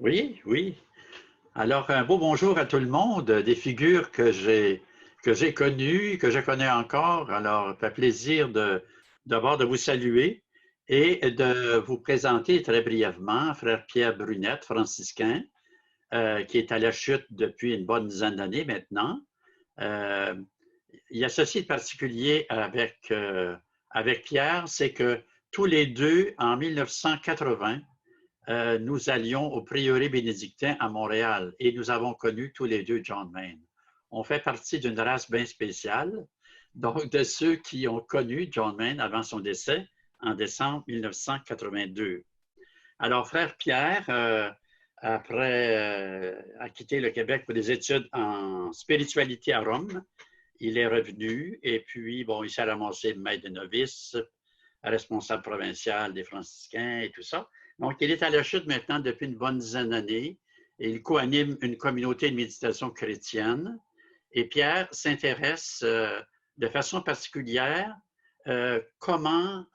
Oui, oui. Alors, un beau bonjour à tout le monde, des figures que j'ai connues, que je connais encore. Alors, ça fait plaisir d'abord de vous saluer et de vous présenter très brièvement Frère Pierre Brunette, franciscain, qui est à la chute depuis une bonne dizaine d'années maintenant. Euh, il y a ceci de particulier avec Pierre, c'est que tous les deux, en 1980, nous allions au prieuré bénédictin à Montréal et nous avons connu tous les deux John Mayne. On fait partie d'une race bien spéciale, donc de ceux qui ont connu John Mayne avant son décès en décembre 1982. Alors, frère Pierre, après a quitté le Québec pour des études en spiritualité à Rome, il est revenu et puis, bon, il s'est ramassé maître de novice, responsable provincial des franciscains et tout ça. Donc, il est à la chute maintenant depuis une bonne dizaine d'années et il co-anime une communauté de méditation chrétienne. Et Pierre s'intéresse de façon particulière comment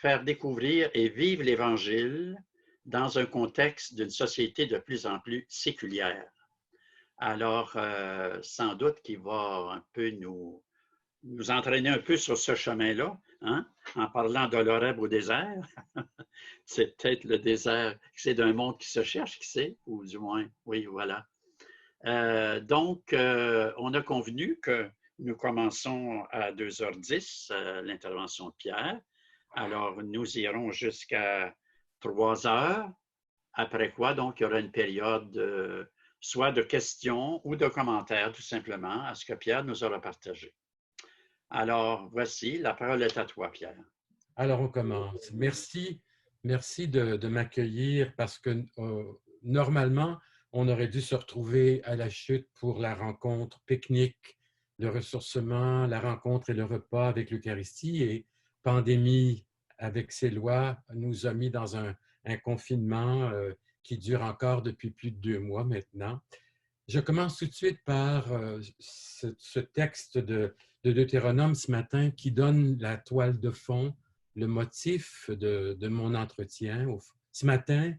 faire découvrir et vivre l'Évangile dans un contexte d'une société de plus en plus séculière. Alors, sans doute qu'il va un peu nous entraîner un peu sur ce chemin-là, hein, en parlant de l'Horeb au désert. C'est peut-être le désert, c'est d'un monde qui se cherche, qui sait, ou du moins, oui, voilà. Donc, on a convenu que nous commençons à 2h10 l'intervention de Pierre. Alors, nous irons jusqu'à 3h, après quoi, donc, il y aura une période soit de questions ou de commentaires, tout simplement, à ce que Pierre nous aura partagé. Alors, voici, la parole est à toi, Pierre. Alors, on commence. Merci de m'accueillir parce que normalement, on aurait dû se retrouver à la chute pour la rencontre pique-nique, le ressourcement, la rencontre et le repas avec l'Eucharistie. Et pandémie, avec ses lois, nous a mis dans un confinement qui dure encore depuis plus de 2 mois maintenant. Je commence tout de suite par ce texte de Deutéronome ce matin qui donne la toile de fond, le motif de mon entretien. Ce matin,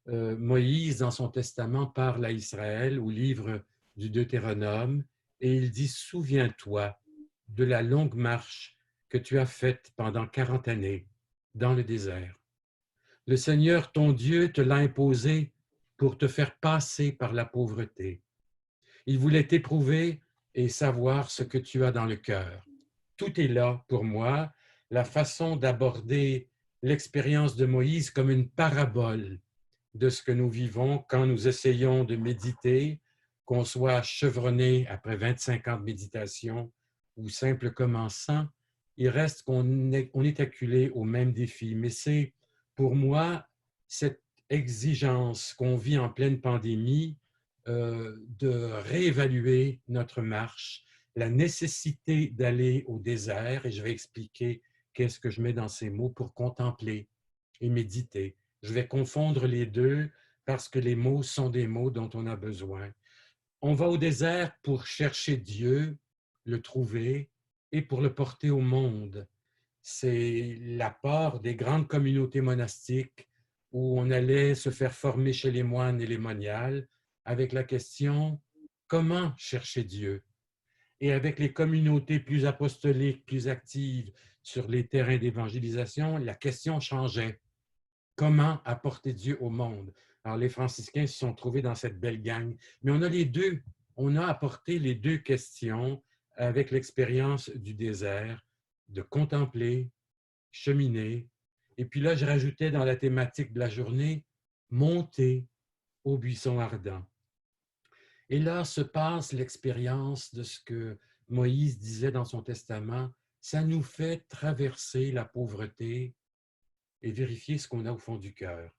Moïse, dans son testament, parle à Israël au livre du Deutéronome et il dit « Souviens-toi de la longue marche que tu as faite pendant 40 années dans le désert. Le Seigneur, ton Dieu, te l'a imposé pour te faire passer par la pauvreté. Il voulait t'éprouver et savoir ce que tu as dans le cœur. Tout est là pour moi, la façon d'aborder l'expérience de Moïse comme une parabole de ce que nous vivons quand nous essayons de méditer, qu'on soit chevronné après 25 ans de méditation ou simple commençant, il reste qu'on est acculé au même défi. Mais c'est pour moi cette exigence qu'on vit en pleine pandémie de réévaluer notre marche, la nécessité d'aller au désert, et je vais expliquer qu'est-ce que je mets dans ces mots pour contempler et méditer. Je vais confondre les deux parce que les mots sont des mots dont on a besoin. On va au désert pour chercher Dieu, le trouver et pour le porter au monde. C'est l'apport des grandes communautés monastiques où on allait se faire former chez les moines et les moniales avec la question « Comment chercher Dieu ?» Et avec les communautés plus apostoliques, plus actives sur les terrains d'évangélisation, la question changeait. Comment apporter Dieu au monde? Alors, les franciscains se sont trouvés dans cette belle gang. Mais on a les deux. On a apporté les deux questions avec l'expérience du désert, de contempler, cheminer. Et puis là, je rajoutais dans la thématique de la journée, monter au buisson ardent. Et là se passe l'expérience de ce que Moïse disait dans son testament. Ça nous fait traverser la pauvreté et vérifier ce qu'on a au fond du cœur.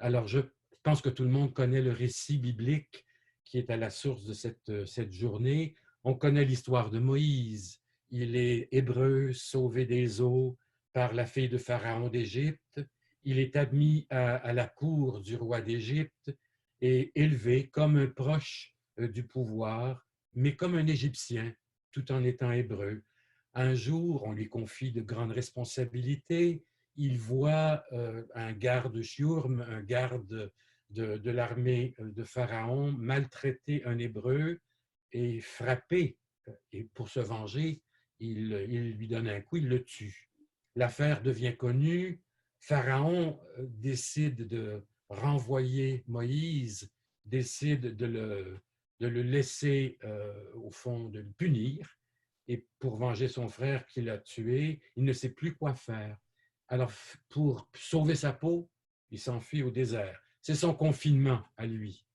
Alors, je pense que tout le monde connaît le récit biblique qui est à la source de cette journée. On connaît l'histoire de Moïse. Il est hébreu, sauvé des eaux par la fille de Pharaon d'Égypte. Il est admis à la cour du roi d'Égypte et élevé comme un proche du pouvoir, mais comme un Égyptien, tout en étant hébreu. Un jour, on lui confie de grandes responsabilités. il voit un garde Shurm, un garde de l'armée de Pharaon, maltraiter un Hébreu et frapper. Et pour se venger, il lui donne un coup, il le tue. L'affaire devient connue. Pharaon décide de renvoyer Moïse, décide de le laisser, au fond, de le punir. Et pour venger son frère qui l'a tué, il ne sait plus quoi faire. Alors, pour sauver sa peau, il s'enfuit au désert. C'est son confinement à lui.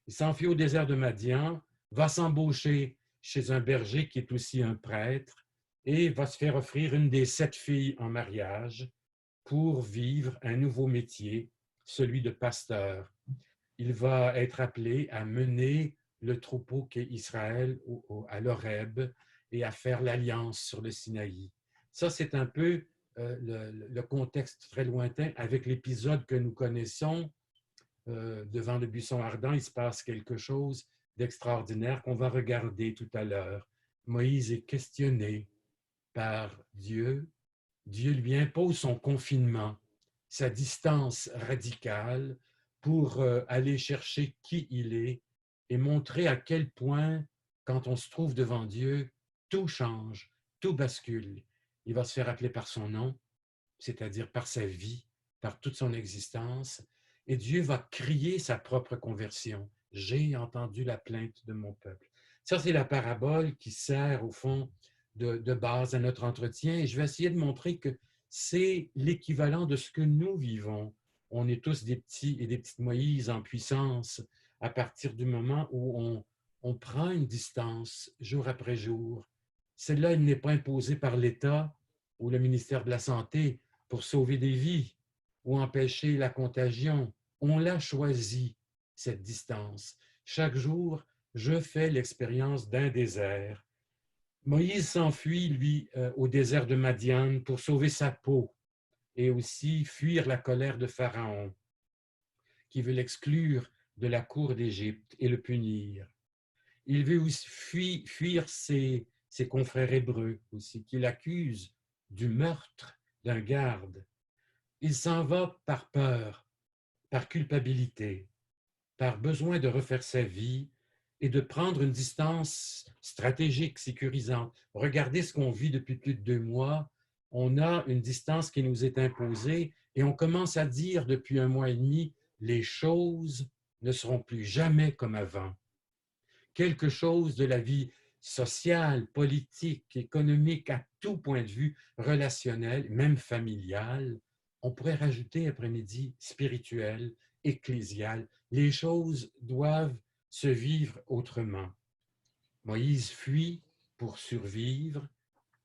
Il s'enfuit au désert de Madian, va s'embaucher chez un berger qui est aussi un prêtre et va se faire offrir une des 7 filles en mariage pour vivre un nouveau métier, celui de pasteur. Il va être appelé à mener le troupeau qu'est Israël à l'Horeb et à faire l'alliance sur le Sinaï. Ça, c'est un peu le contexte très lointain avec l'épisode que nous connaissons. Devant le buisson ardent, il se passe quelque chose d'extraordinaire qu'on va regarder tout à l'heure. Moïse est questionné par Dieu. Dieu lui impose son confinement, sa distance radicale pour aller chercher qui il est et montrer à quel point, quand on se trouve devant Dieu, tout change, tout bascule. Il va se faire appeler par son nom, c'est-à-dire par sa vie, par toute son existence, et Dieu va crier sa propre conversion. J'ai entendu la plainte de mon peuple. Ça, c'est la parabole qui sert, au fond, de base à notre entretien, et je vais essayer de montrer que c'est l'équivalent de ce que nous vivons. On est tous des petits et des petites Moïse en puissance à partir du moment où on prend une distance jour après jour. Celle-là, elle n'est pas imposée par l'État ou le ministère de la Santé pour sauver des vies ou empêcher la contagion. On l'a choisi, cette distance. Chaque jour, je fais l'expérience d'un désert. Moïse s'enfuit, lui, au désert de Madian pour sauver sa peau et aussi fuir la colère de Pharaon, qui veut l'exclure de la cour d'Égypte et le punir. Il veut aussi fuir ses confrères hébreux aussi, qui l'accusent du meurtre d'un garde. Il s'en va par peur, par culpabilité, par besoin de refaire sa vie et de prendre une distance stratégique, sécurisante. Regardez ce qu'on vit depuis plus de 2 mois. On a une distance qui nous est imposée et on commence à dire depuis 1 mois et demi, les choses ne seront plus jamais comme avant. Quelque chose de la vie sociale, politique, économique, à tout point de vue, relationnel, même familial, on pourrait rajouter après-midi spirituel, ecclésial. Les choses doivent se vivre autrement. Moïse fuit pour survivre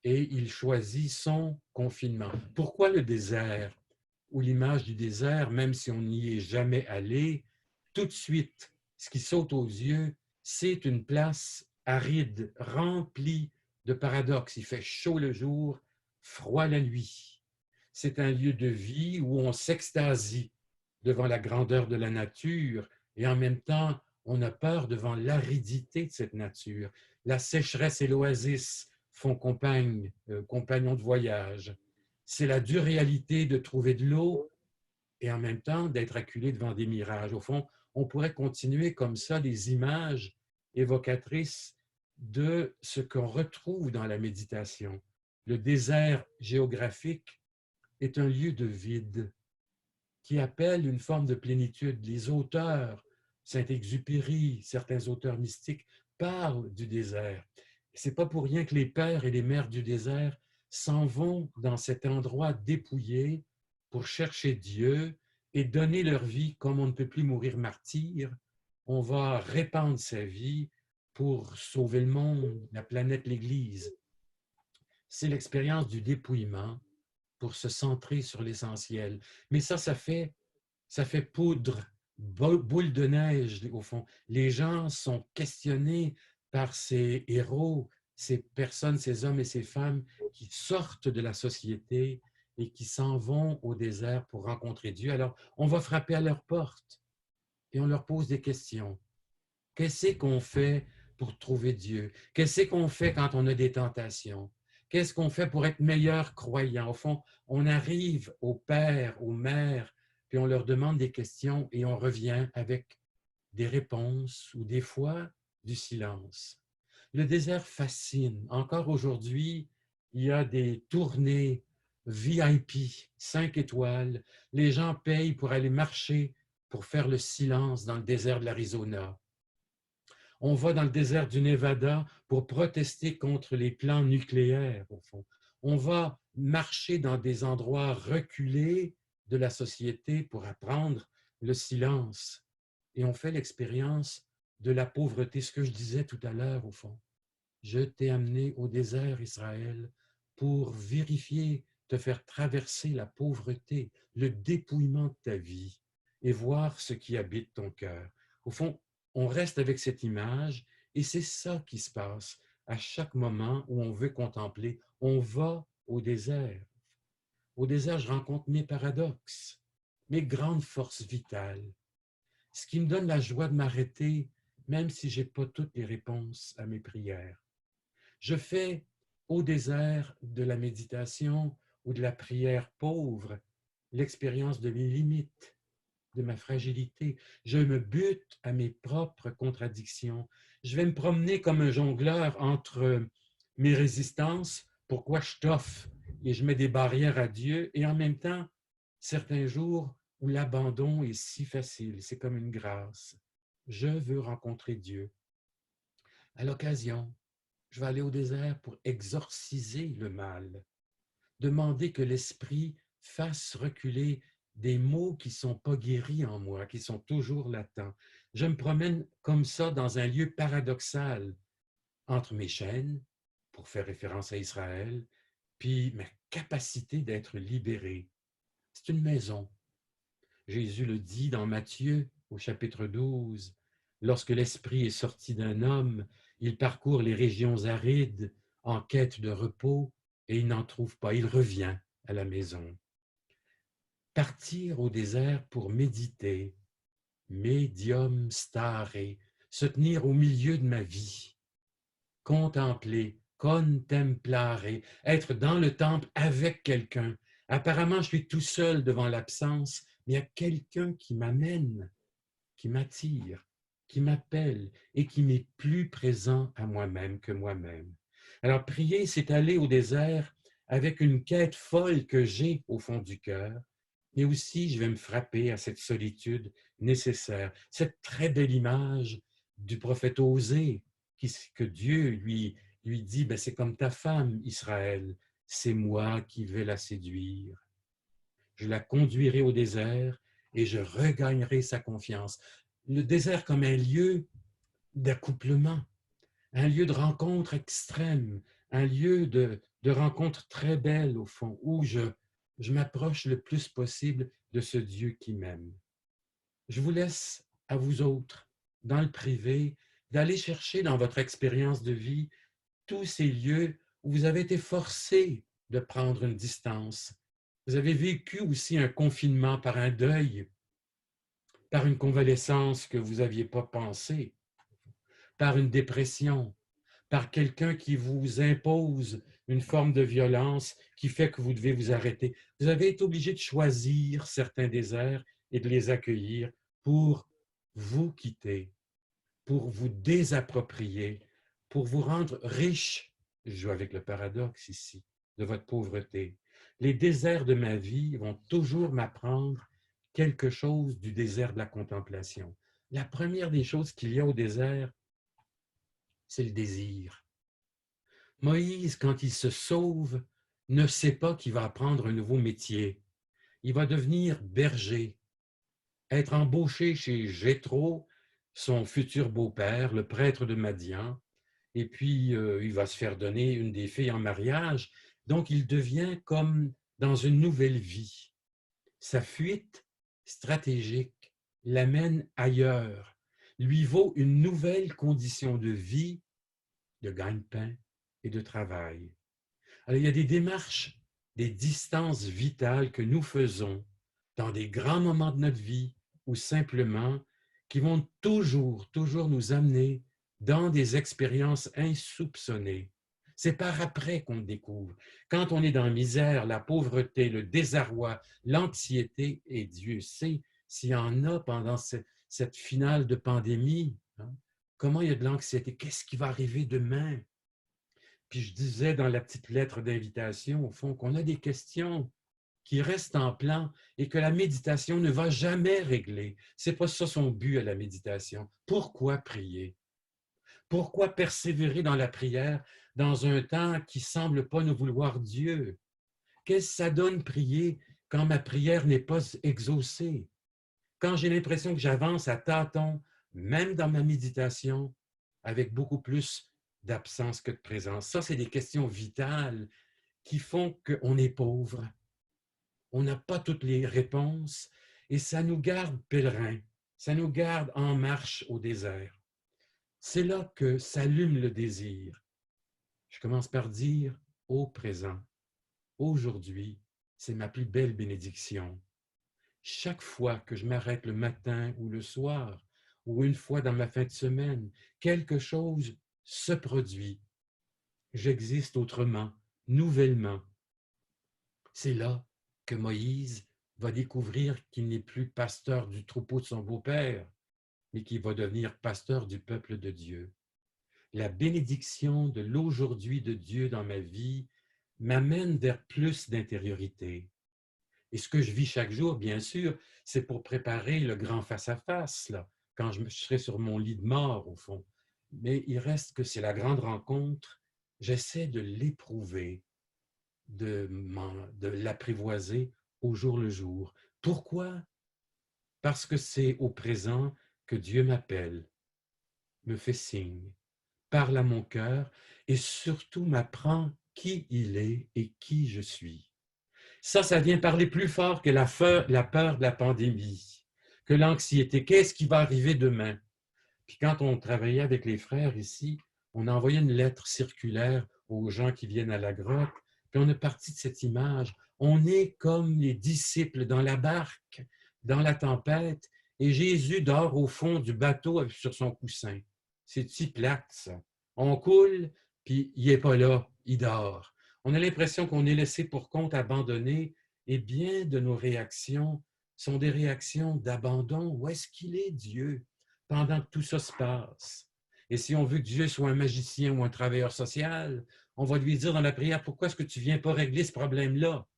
et il choisit son confinement. Pourquoi le désert? Ou l'image du désert, même si on n'y est jamais allé, tout de suite, ce qui saute aux yeux, c'est une place aride, remplie de paradoxes. Il fait chaud le jour, froid la nuit. C'est un lieu de vie où on s'extasie devant la grandeur de la nature et en même temps, on a peur devant l'aridité de cette nature. La sécheresse et l'oasis font compagnons de voyage. C'est la dure réalité de trouver de l'eau et en même temps d'être acculé devant des mirages. Au fond, on pourrait continuer comme ça des images évocatrices de ce qu'on retrouve dans la méditation. Le désert géographique est un lieu de vide qui appelle une forme de plénitude. Les auteurs, Saint-Exupéry, certains auteurs mystiques, parlent du désert. Ce n'est pas pour rien que les pères et les mères du désert s'en vont dans cet endroit dépouillé pour chercher Dieu et donner leur vie comme on ne peut plus mourir martyr. On va répandre sa vie pour sauver le monde, la planète, l'Église. C'est l'expérience du dépouillement pour se centrer sur l'essentiel. Mais ça fait poudre, boule de neige, au fond. Les gens sont questionnés par ces héros, ces personnes, ces hommes et ces femmes qui sortent de la société et qui s'en vont au désert pour rencontrer Dieu. Alors, on va frapper à leur porte et on leur pose des questions. Qu'est-ce qu'on fait pour trouver Dieu? Qu'est-ce qu'on fait quand on a des tentations? Qu'est-ce qu'on fait pour être meilleur croyant? Au fond, on arrive aux pères, aux mères, puis on leur demande des questions et on revient avec des réponses ou des fois du silence. Le désert fascine. Encore aujourd'hui, il y a des tournées VIP, 5 étoiles. Les gens payent pour aller marcher, pour faire le silence dans le désert de l'Arizona. On va dans le désert du Nevada pour protester contre les plans nucléaires, au fond. On va marcher dans des endroits reculés de la société pour apprendre le silence. Et on fait l'expérience de la pauvreté, ce que je disais tout à l'heure, au fond. Je t'ai amené au désert, Israël, pour vérifier, te faire traverser la pauvreté, le dépouillement de ta vie et voir ce qui habite ton cœur. Au fond, on reste avec cette image et c'est ça qui se passe à chaque moment où on veut contempler. On va au désert. Au désert, je rencontre mes paradoxes, mes grandes forces vitales, ce qui me donne la joie de m'arrêter, même si je n'ai pas toutes les réponses à mes prières. Je fais au désert de la méditation ou de la prière pauvre l'expérience de mes limites, de ma fragilité. Je me bute à mes propres contradictions. Je vais me promener comme un jongleur entre mes résistances, pourquoi je t'offre et je mets des barrières à Dieu, et en même temps, certains jours où l'abandon est si facile, c'est comme une grâce. Je veux rencontrer Dieu. À l'occasion, je vais aller au désert pour exorciser le mal, demander que l'esprit fasse reculer des maux qui ne sont pas guéris en moi, qui sont toujours latents. Je me promène comme ça dans un lieu paradoxal entre mes chaînes, pour faire référence à Israël, puis ma capacité d'être libéré. C'est une maison. Jésus le dit dans Matthieu au chapitre 12. Lorsque l'esprit est sorti d'un homme, il parcourt les régions arides en quête de repos et il n'en trouve pas. Il revient à la maison. Partir au désert pour méditer, medium stare, se tenir au milieu de ma vie, contempler, contemplare, être dans le temple avec quelqu'un. Apparemment, je suis tout seul devant l'absence, mais il y a quelqu'un qui m'amène, qui m'attire, qui m'appelle et qui m'est plus présent à moi-même que moi-même. Alors, prier, c'est aller au désert avec une quête folle que j'ai au fond du cœur, mais aussi je vais me frapper à cette solitude nécessaire, cette très belle image du prophète Osée, que Dieu lui dit, ben, c'est comme ta femme, Israël, c'est moi qui vais la séduire. Je la conduirai au désert et je regagnerai sa confiance. Le désert comme un lieu d'accouplement, un lieu de rencontre extrême, un lieu de rencontre très belle au fond, où je m'approche le plus possible de ce Dieu qui m'aime. Je vous laisse à vous autres, dans le privé, d'aller chercher dans votre expérience de vie tous ces lieux où vous avez été forcé de prendre une distance. Vous avez vécu aussi un confinement par un deuil, par une convalescence que vous n'aviez pas pensée, par une dépression, par quelqu'un qui vous impose une forme de violence qui fait que vous devez vous arrêter. Vous avez été obligé de choisir certains déserts et de les accueillir pour vous quitter, pour vous désapproprier, pour vous rendre riche. Je joue avec le paradoxe ici, de votre pauvreté. Les déserts de ma vie vont toujours m'apprendre quelque chose du désert de la contemplation. La première des choses qu'il y a au désert, c'est le désir. Moïse, quand il se sauve, ne sait pas qu'il va apprendre un nouveau métier. Il va devenir berger, être embauché chez Jéthro, son futur beau-père, le prêtre de Madian, et puis il va se faire donner une des filles en mariage. Donc, il devient comme dans une nouvelle vie. Sa fuite stratégique l'amène ailleurs, lui vaut une nouvelle condition de vie, de gagne-pain et de travail. Alors, il y a des démarches, des distances vitales que nous faisons dans des grands moments de notre vie ou simplement qui vont toujours nous amener dans des expériences insoupçonnées. C'est par après qu'on le découvre. Quand on est dans la misère, la pauvreté, le désarroi, l'anxiété, et Dieu sait s'il y en a pendant cette finale de pandémie, hein, comment il y a de l'anxiété, qu'est-ce qui va arriver demain? Puis je disais dans la petite lettre d'invitation, au fond, qu'on a des questions qui restent en plan et que la méditation ne va jamais régler. Ce n'est pas ça son but à la méditation. Pourquoi prier? Pourquoi persévérer dans la prière dans un temps qui ne semble pas nous vouloir Dieu? Qu'est-ce que ça donne prier quand ma prière n'est pas exaucée? Quand j'ai l'impression que j'avance à tâtons, même dans ma méditation, avec beaucoup plus d'absence que de présence. Ça, c'est des questions vitales qui font qu'on est pauvre. On n'a pas toutes les réponses et ça nous garde pèlerins, ça nous garde en marche au désert. C'est là que s'allume le désir. Je commence par dire au présent. Aujourd'hui, c'est ma plus belle bénédiction. Chaque fois que je m'arrête le matin ou le soir, ou une fois dans ma fin de semaine, quelque chose se produit. J'existe autrement, nouvellement. C'est là que Moïse va découvrir qu'il n'est plus pasteur du troupeau de son beau-père, mais qu'il va devenir pasteur du peuple de Dieu. La bénédiction de l'aujourd'hui de Dieu dans ma vie m'amène vers plus d'intériorité. Et ce que je vis chaque jour, bien sûr, c'est pour préparer le grand face-à-face, là, quand je serai sur mon lit de mort, au fond. Mais il reste que c'est la grande rencontre. J'essaie de l'éprouver, de l'apprivoiser au jour le jour. Pourquoi? Parce que c'est au présent que Dieu m'appelle, me fait signe, parle à mon cœur et surtout m'apprend qui il est et qui je suis. Ça vient parler plus fort que la peur de la pandémie, que l'anxiété. Qu'est-ce qui va arriver demain? Puis quand on travaillait avec les frères ici, on a envoyé une lettre circulaire aux gens qui viennent à la grotte, puis on est parti de cette image. On est comme les disciples dans la barque, dans la tempête, et Jésus dort au fond du bateau sur son coussin. C'est-tu plate, ça? On coule, puis il n'est pas là, il dort. On a l'impression qu'on est laissé pour compte, abandonné, et bien de nos réactions sont des réactions d'abandon. Où est-ce qu'il est, Dieu, pendant que tout ça se passe? Et si on veut que Dieu soit un magicien ou un travailleur social, on va lui dire dans la prière, pourquoi est-ce que tu ne viens pas régler ce problème-là?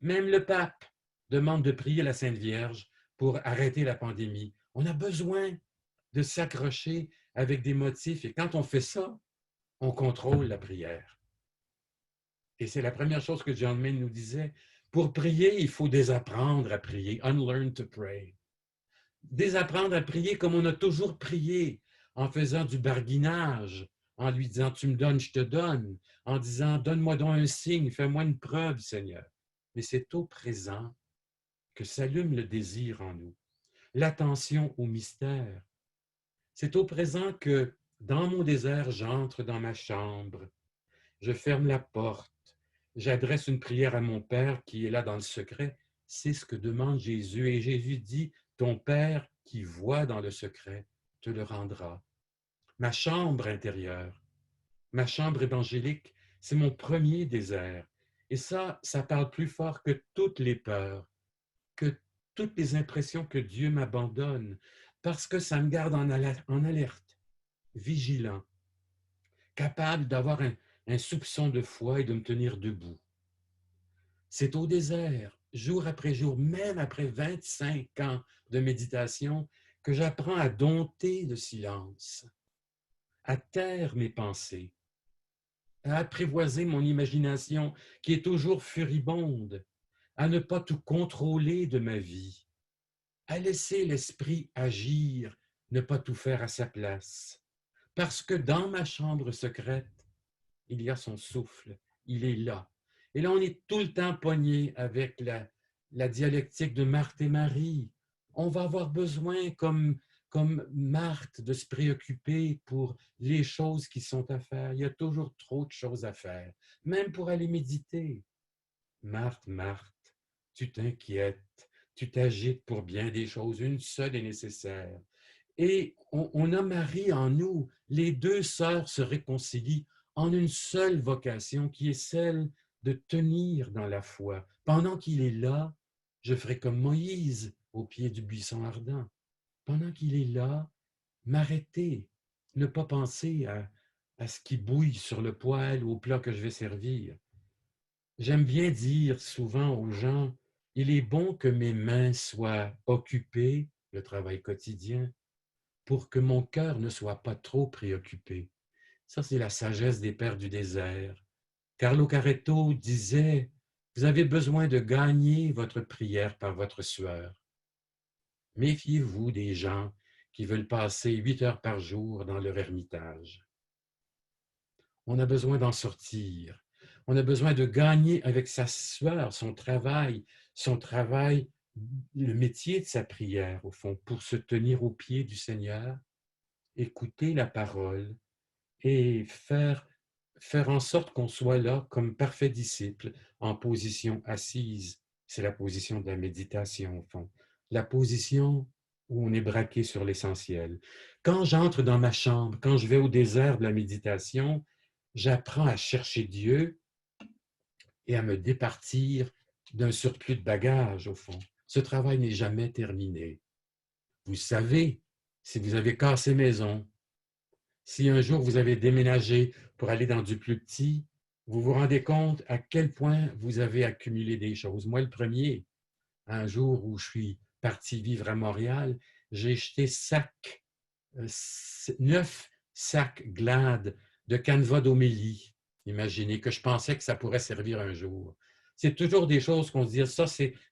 Même le pape demande de prier la Sainte Vierge pour arrêter la pandémie. On a besoin de s'accrocher avec des motifs et quand on fait ça, on contrôle la prière. Et c'est la première chose que John Main nous disait. Pour prier, il faut désapprendre à prier. Unlearn to pray. Désapprendre à prier comme on a toujours prié, en faisant du barguinage, en lui disant « tu me donnes, je te donne », en disant « donne-moi donc un signe, fais-moi une preuve, Seigneur ». Mais c'est au présent que s'allume le désir en nous, l'attention au mystère. C'est au présent que, dans mon désert, j'entre dans ma chambre, je ferme la porte, j'adresse une prière à mon Père qui est là dans le secret. C'est ce que demande Jésus. Et Jésus dit, ton Père qui voit dans le secret te le rendra. Ma chambre intérieure, ma chambre évangélique, c'est mon premier désert. Et ça parle plus fort que toutes les peurs, que toutes les impressions que Dieu m'abandonne, parce que ça me garde en alerte, vigilant, capable d'avoir un soupçon de foi et de me tenir debout. C'est au désert, jour après jour, même après 25 ans de méditation, que j'apprends à dompter le silence, à taire mes pensées, à apprivoiser mon imagination qui est toujours furibonde, à ne pas tout contrôler de ma vie, à laisser l'esprit agir, ne pas tout faire à sa place. Parce que dans ma chambre secrète, il y a son souffle, il est là. Et là, on est tout le temps pogné avec la dialectique de Marthe et Marie. On va avoir besoin, comme Marthe, de se préoccuper pour les choses qui sont à faire. Il y a toujours trop de choses à faire, même pour aller méditer. Marthe, Marthe, tu t'inquiètes, tu t'agites pour bien des choses, une seule est nécessaire. Et on a Marie en nous, les deux sœurs se réconcilient en une seule vocation qui est celle de tenir dans la foi. Pendant qu'il est là, je ferai comme Moïse au pied du buisson ardent. Pendant qu'il est là, m'arrêter, ne pas penser à ce qui bouille sur le poêle ou au plat que je vais servir. J'aime bien dire souvent aux gens, il est bon que mes mains soient occupées, le travail quotidien, pour que mon cœur ne soit pas trop préoccupé. Ça, c'est la sagesse des pères du désert. Carlo Caretto disait, vous avez besoin de gagner votre prière par votre sueur. Méfiez-vous des gens qui veulent passer 8 heures par jour dans leur ermitage. On a besoin d'en sortir. On a besoin de gagner avec sa sueur, son travail, le métier de sa prière, au fond, pour se tenir au pied du Seigneur, écouter la parole et faire en sorte qu'on soit là comme parfait disciple, en position assise. C'est la position de la méditation, au fond. La position où on est braqué sur l'essentiel. Quand j'entre dans ma chambre, quand je vais au désert de la méditation, j'apprends à chercher Dieu et à me départir d'un surplus de bagages, au fond. Ce travail n'est jamais terminé. Vous savez, si vous avez cassé maison, si un jour vous avez déménagé pour aller dans du plus petit, vous vous rendez compte à quel point vous avez accumulé des choses. Moi, le premier, un jour où je suis parti vivre à Montréal, j'ai jeté 9 sacs Glad de canevas d'homélie. Imaginez que je pensais que ça pourrait servir un jour. C'est toujours des choses qu'on se dit,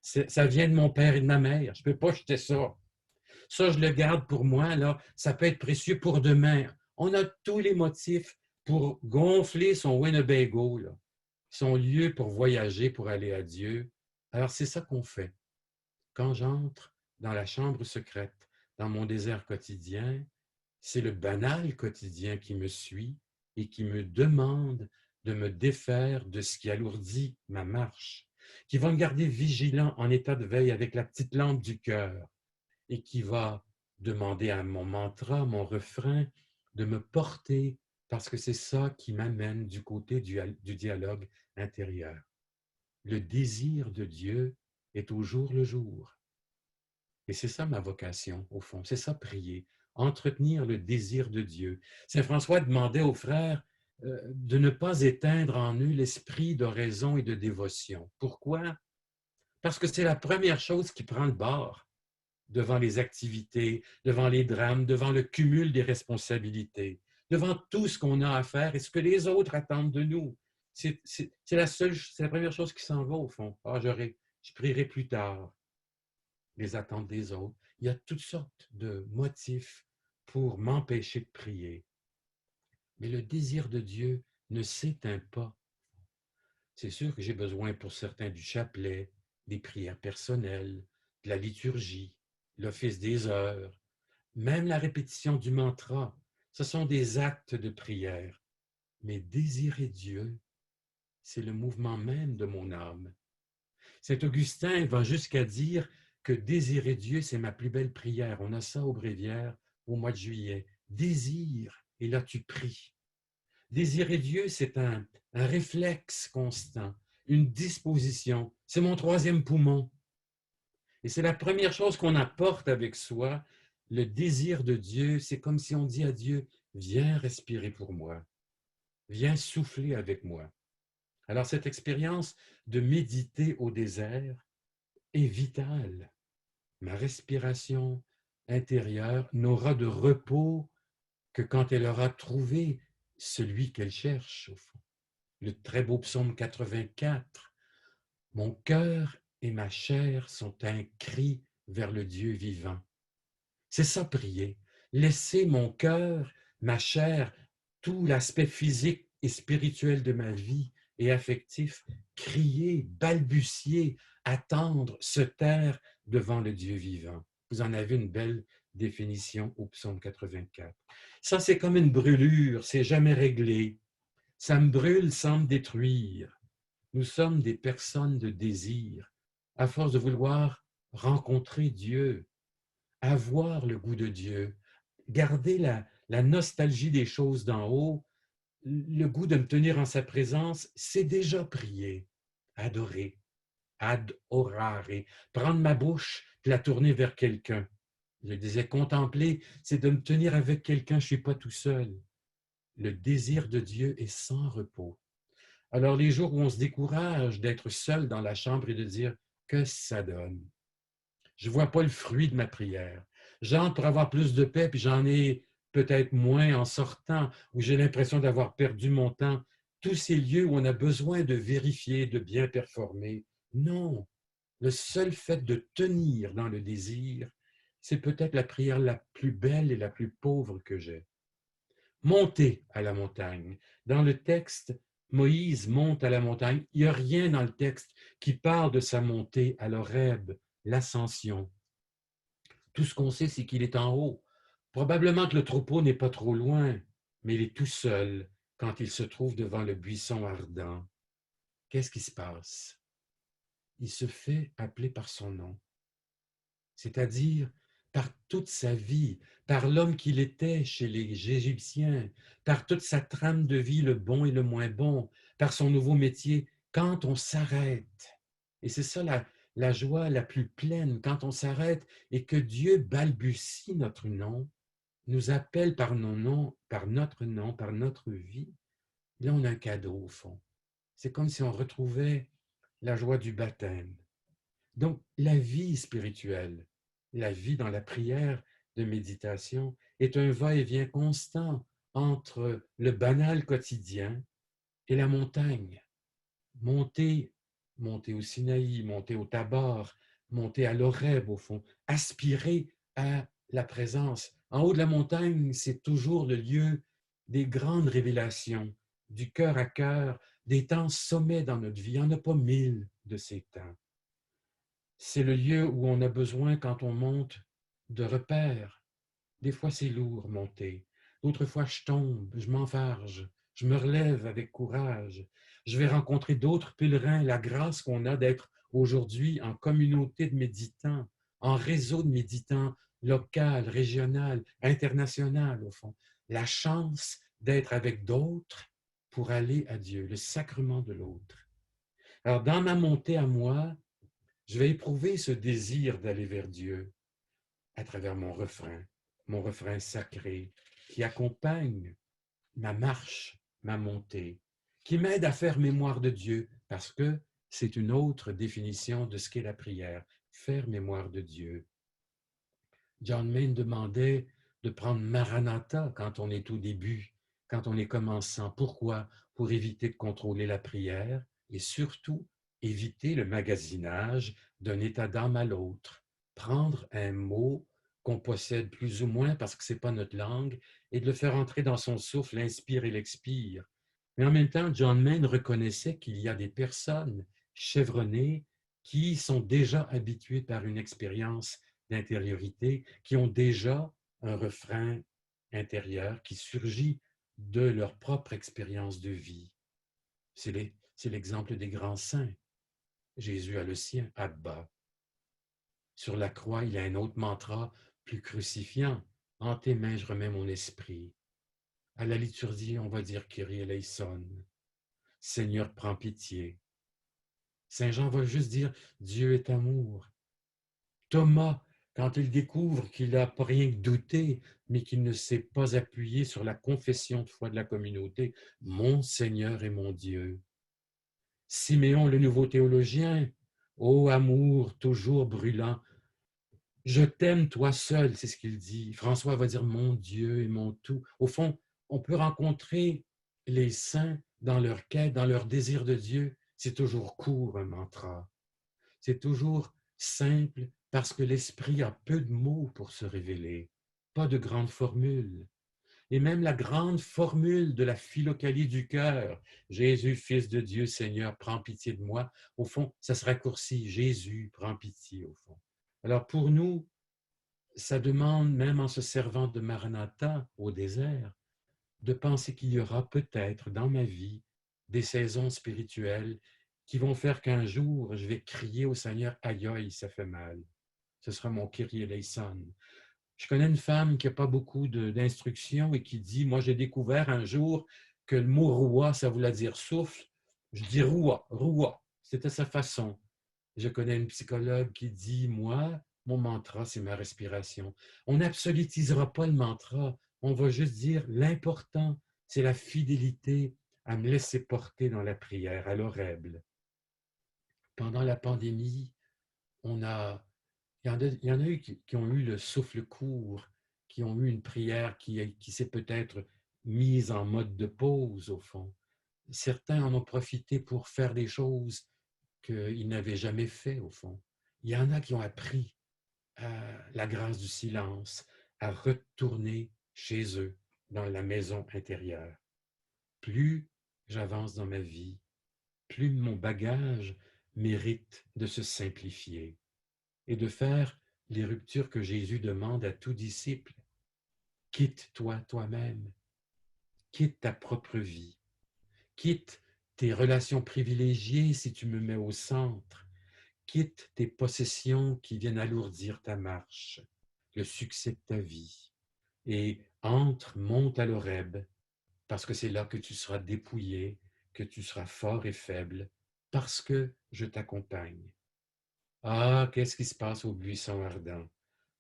ça vient de mon père et de ma mère. Je ne peux pas jeter ça. Ça, je le garde pour moi, là. Ça peut être précieux pour demain. On a tous les motifs pour gonfler son Winnebago, là, son lieu pour voyager, pour aller à Dieu. Alors, c'est ça qu'on fait. Quand j'entre dans la chambre secrète, dans mon désert quotidien, c'est le banal quotidien qui me suit et qui me demande de me défaire de ce qui alourdit ma marche, qui va me garder vigilant en état de veille avec la petite lampe du cœur et qui va demander à mon mantra, mon refrain, de me porter parce que c'est ça qui m'amène du côté du dialogue intérieur. Le désir de Dieu est au jour le jour. Et c'est ça ma vocation, au fond, c'est ça prier, entretenir le désir de Dieu. Saint François demandait aux frères de ne pas éteindre en eux l'esprit d'oraison et de dévotion. Pourquoi? Parce que c'est la première chose qui prend le bord devant les activités, devant les drames, devant le cumul des responsabilités, devant tout ce qu'on a à faire et ce que les autres attendent de nous. C'est la première chose qui s'en va, au fond. Ah, je prierai plus tard. Les attentes des autres. Il y a toutes sortes de motifs pour m'empêcher de prier. Mais le désir de Dieu ne s'éteint pas. C'est sûr que j'ai besoin pour certains du chapelet, des prières personnelles, de la liturgie, l'office des heures, même la répétition du mantra. Ce sont des actes de prière. Mais désirer Dieu, c'est le mouvement même de mon âme. Saint Augustin va jusqu'à dire que désirer Dieu, c'est ma plus belle prière. On a ça au Bréviaire au mois de juillet. Désire, et là tu pries. Désirer Dieu, c'est un réflexe constant, une disposition. C'est mon troisième poumon. Et c'est la première chose qu'on apporte avec soi. Le désir de Dieu, c'est comme si on dit à Dieu, viens respirer pour moi, viens souffler avec moi. Alors cette expérience de méditer au désert est vitale. Ma respiration intérieure n'aura de repos que quand elle aura trouvé celui qu'elle cherche, au fond. Le très beau psaume 84. Mon cœur et ma chair sont un cri vers le Dieu vivant. C'est ça, prier. Laisser mon cœur, ma chair, tout l'aspect physique et spirituel de ma vie et affectif, crier, balbutier, attendre, se taire devant le Dieu vivant. Vous en avez une belle définition au psaume 84. Ça, c'est comme une brûlure, c'est jamais réglé. Ça me brûle sans me détruire. Nous sommes des personnes de désir, à force de vouloir rencontrer Dieu, avoir le goût de Dieu, garder la nostalgie des choses d'en haut, le goût de me tenir en sa présence, c'est déjà prier, adorer, ad orare, prendre ma bouche et la tourner vers quelqu'un. Je disais, contempler, c'est de me tenir avec quelqu'un, je ne suis pas tout seul. Le désir de Dieu est sans repos. Alors les jours où on se décourage d'être seul dans la chambre et de dire, que ça donne? Je ne vois pas le fruit de ma prière. J'entre pour avoir plus de paix, puis j'en ai peut-être moins en sortant, où j'ai l'impression d'avoir perdu mon temps. Tous ces lieux où on a besoin de vérifier, de bien performer. Non, le seul fait de tenir dans le désir, c'est peut-être la prière la plus belle et la plus pauvre que j'ai. Monter à la montagne. Dans le texte, Moïse monte à la montagne. Il n'y a rien dans le texte qui parle de sa montée à l'Horeb, l'ascension. Tout ce qu'on sait, c'est qu'il est en haut. Probablement que le troupeau n'est pas trop loin, mais il est tout seul quand il se trouve devant le buisson ardent. Qu'est-ce qui se passe? Il se fait appeler par son nom, c'est-à-dire par toute sa vie, par l'homme qu'il était chez les Égyptiens, par toute sa trame de vie, le bon et le moins bon, par son nouveau métier, quand on s'arrête. Et c'est ça la joie la plus pleine, quand on s'arrête et que Dieu balbutie notre nom, nous appelle par nos noms, par notre nom, par notre vie. Là, on a un cadeau au fond. C'est comme si on retrouvait la joie du baptême. Donc, la vie spirituelle, la vie dans la prière de méditation est un va-et-vient constant entre le banal quotidien et la montagne. Monter, monter au Sinaï, monter au Tabor, monter à l'Horeb au fond, aspirer à la présence. En haut de la montagne, c'est toujours le lieu des grandes révélations, du cœur à cœur, des temps sommets dans notre vie. Il n'y en a pas 1000 de ces temps. C'est le lieu où on a besoin, quand on monte, de repères. Des fois, c'est lourd monter. D'autres fois, je tombe, je m'enfarge, je me relève avec courage. Je vais rencontrer d'autres pèlerins. La grâce qu'on a d'être aujourd'hui en communauté de méditants, en réseau de méditants local, régional, international, au fond. La chance d'être avec d'autres pour aller à Dieu, le sacrement de l'autre. Alors, dans ma montée à moi, je vais éprouver ce désir d'aller vers Dieu à travers mon refrain sacré, qui accompagne ma marche, ma montée, qui m'aide à faire mémoire de Dieu, parce que c'est une autre définition de ce qu'est la prière, faire mémoire de Dieu. John Mayne demandait de prendre Maranatha quand on est au début, quand on est commençant. Pourquoi? Pour éviter de contrôler la prière et surtout éviter le magasinage d'un état d'âme à l'autre. Prendre un mot qu'on possède plus ou moins parce que ce n'est pas notre langue et de le faire entrer dans son souffle, l'inspire et l'expire. Mais en même temps, John Mayne reconnaissait qu'il y a des personnes chevronnées qui sont déjà habituées par une expérience d'intériorité, qui ont déjà un refrain intérieur qui surgit de leur propre expérience de vie. C'est l'exemple des grands saints. Jésus a le sien, Abba. Sur la croix, il a un autre mantra plus crucifiant. En tes mains, je remets mon esprit. À la liturgie, on va dire Kyrie eleison. Seigneur, prends pitié. Saint Jean va juste dire Dieu est amour. Thomas, quand il découvre qu'il n'a pas rien que douté, mais qu'il ne s'est pas appuyé sur la confession de foi de la communauté, mon Seigneur et mon Dieu. Siméon, le nouveau théologien, ô amour toujours brûlant, je t'aime toi seul, c'est ce qu'il dit. François va dire mon Dieu et mon tout. Au fond, on peut rencontrer les saints dans leur quête, dans leur désir de Dieu. C'est toujours court, un mantra. C'est toujours simple parce que l'esprit a peu de mots pour se révéler, pas de grandes formules. Et même la grande formule de la philocalie du cœur, Jésus, Fils de Dieu, Seigneur, prends pitié de moi, au fond, ça se raccourcit, Jésus, prends pitié, au fond. Alors pour nous, ça demande, même en se servant de Maranatha au désert, de penser qu'il y aura peut-être dans ma vie des saisons spirituelles qui vont faire qu'un jour, je vais crier au Seigneur, aïe, aïe, ça fait mal. Ce sera mon Kyrie eleison. Je connais une femme qui n'a pas beaucoup d'instructions et qui dit, moi j'ai découvert un jour que le mot roi, ça voulait dire souffle, je dis roi, roi. C'était sa façon. Je connais une psychologue qui dit, moi, mon mantra, c'est ma respiration. On n'absolutisera pas le mantra, on va juste dire l'important, c'est la fidélité à me laisser porter dans la prière, à l'oreble. Pendant la pandémie, il y en a eu qui ont eu le souffle court, qui ont eu une prière qui s'est peut-être mise en mode de pause, au fond. Certains en ont profité pour faire des choses qu'ils n'avaient jamais fait, au fond. Il y en a qui ont appris à la grâce du silence, à retourner chez eux, dans la maison intérieure. Plus j'avance dans ma vie, plus mon bagage mérite de se simplifier et de faire les ruptures que Jésus demande à tout disciple. Quitte-toi toi-même, quitte ta propre vie, quitte tes relations privilégiées si tu me mets au centre, quitte tes possessions qui viennent alourdir ta marche, le succès de ta vie, et monte à l'Horeb, parce que c'est là que tu seras dépouillé, que tu seras fort et faible, parce que je t'accompagne. Ah, qu'est-ce qui se passe au buisson ardent?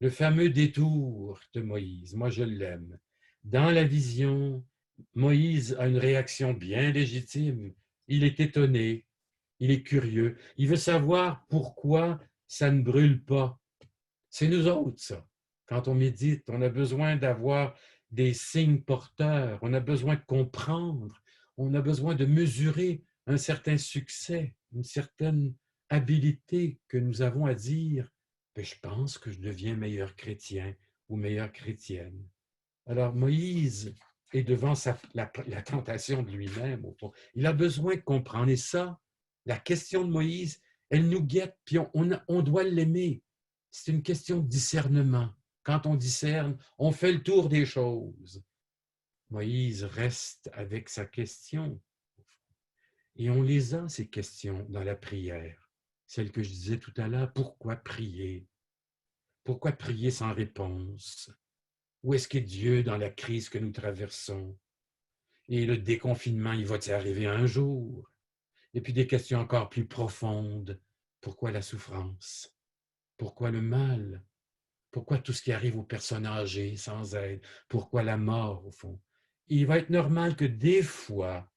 Le fameux détour de Moïse, moi je l'aime. Dans la vision, Moïse a une réaction bien légitime. Il est étonné, il est curieux, il veut savoir pourquoi ça ne brûle pas. C'est nous autres, ça. Quand on médite, on a besoin d'avoir des signes porteurs, on a besoin de comprendre, on a besoin de mesurer un certain succès, une certaine habilité que nous avons à dire, ben, je pense que je deviens meilleur chrétien ou meilleure chrétienne. Alors Moïse est devant la tentation de lui-même, au fond. Il a besoin de comprendre. Et ça, la question de Moïse, elle nous guette, puis on doit l'aimer. C'est une question de discernement. Quand on discerne, on fait le tour des choses. Moïse reste avec sa question. Et on les a, ces questions, dans la prière. Celle que je disais tout à l'heure, pourquoi prier? Pourquoi prier sans réponse? Où est-ce qu'est Dieu dans la crise que nous traversons? Et le déconfinement, il va-t-il arriver un jour? Et puis des questions encore plus profondes. Pourquoi la souffrance? Pourquoi le mal? Pourquoi tout ce qui arrive aux personnes âgées sans aide? Pourquoi la mort, au fond? Il va être normal que des fois,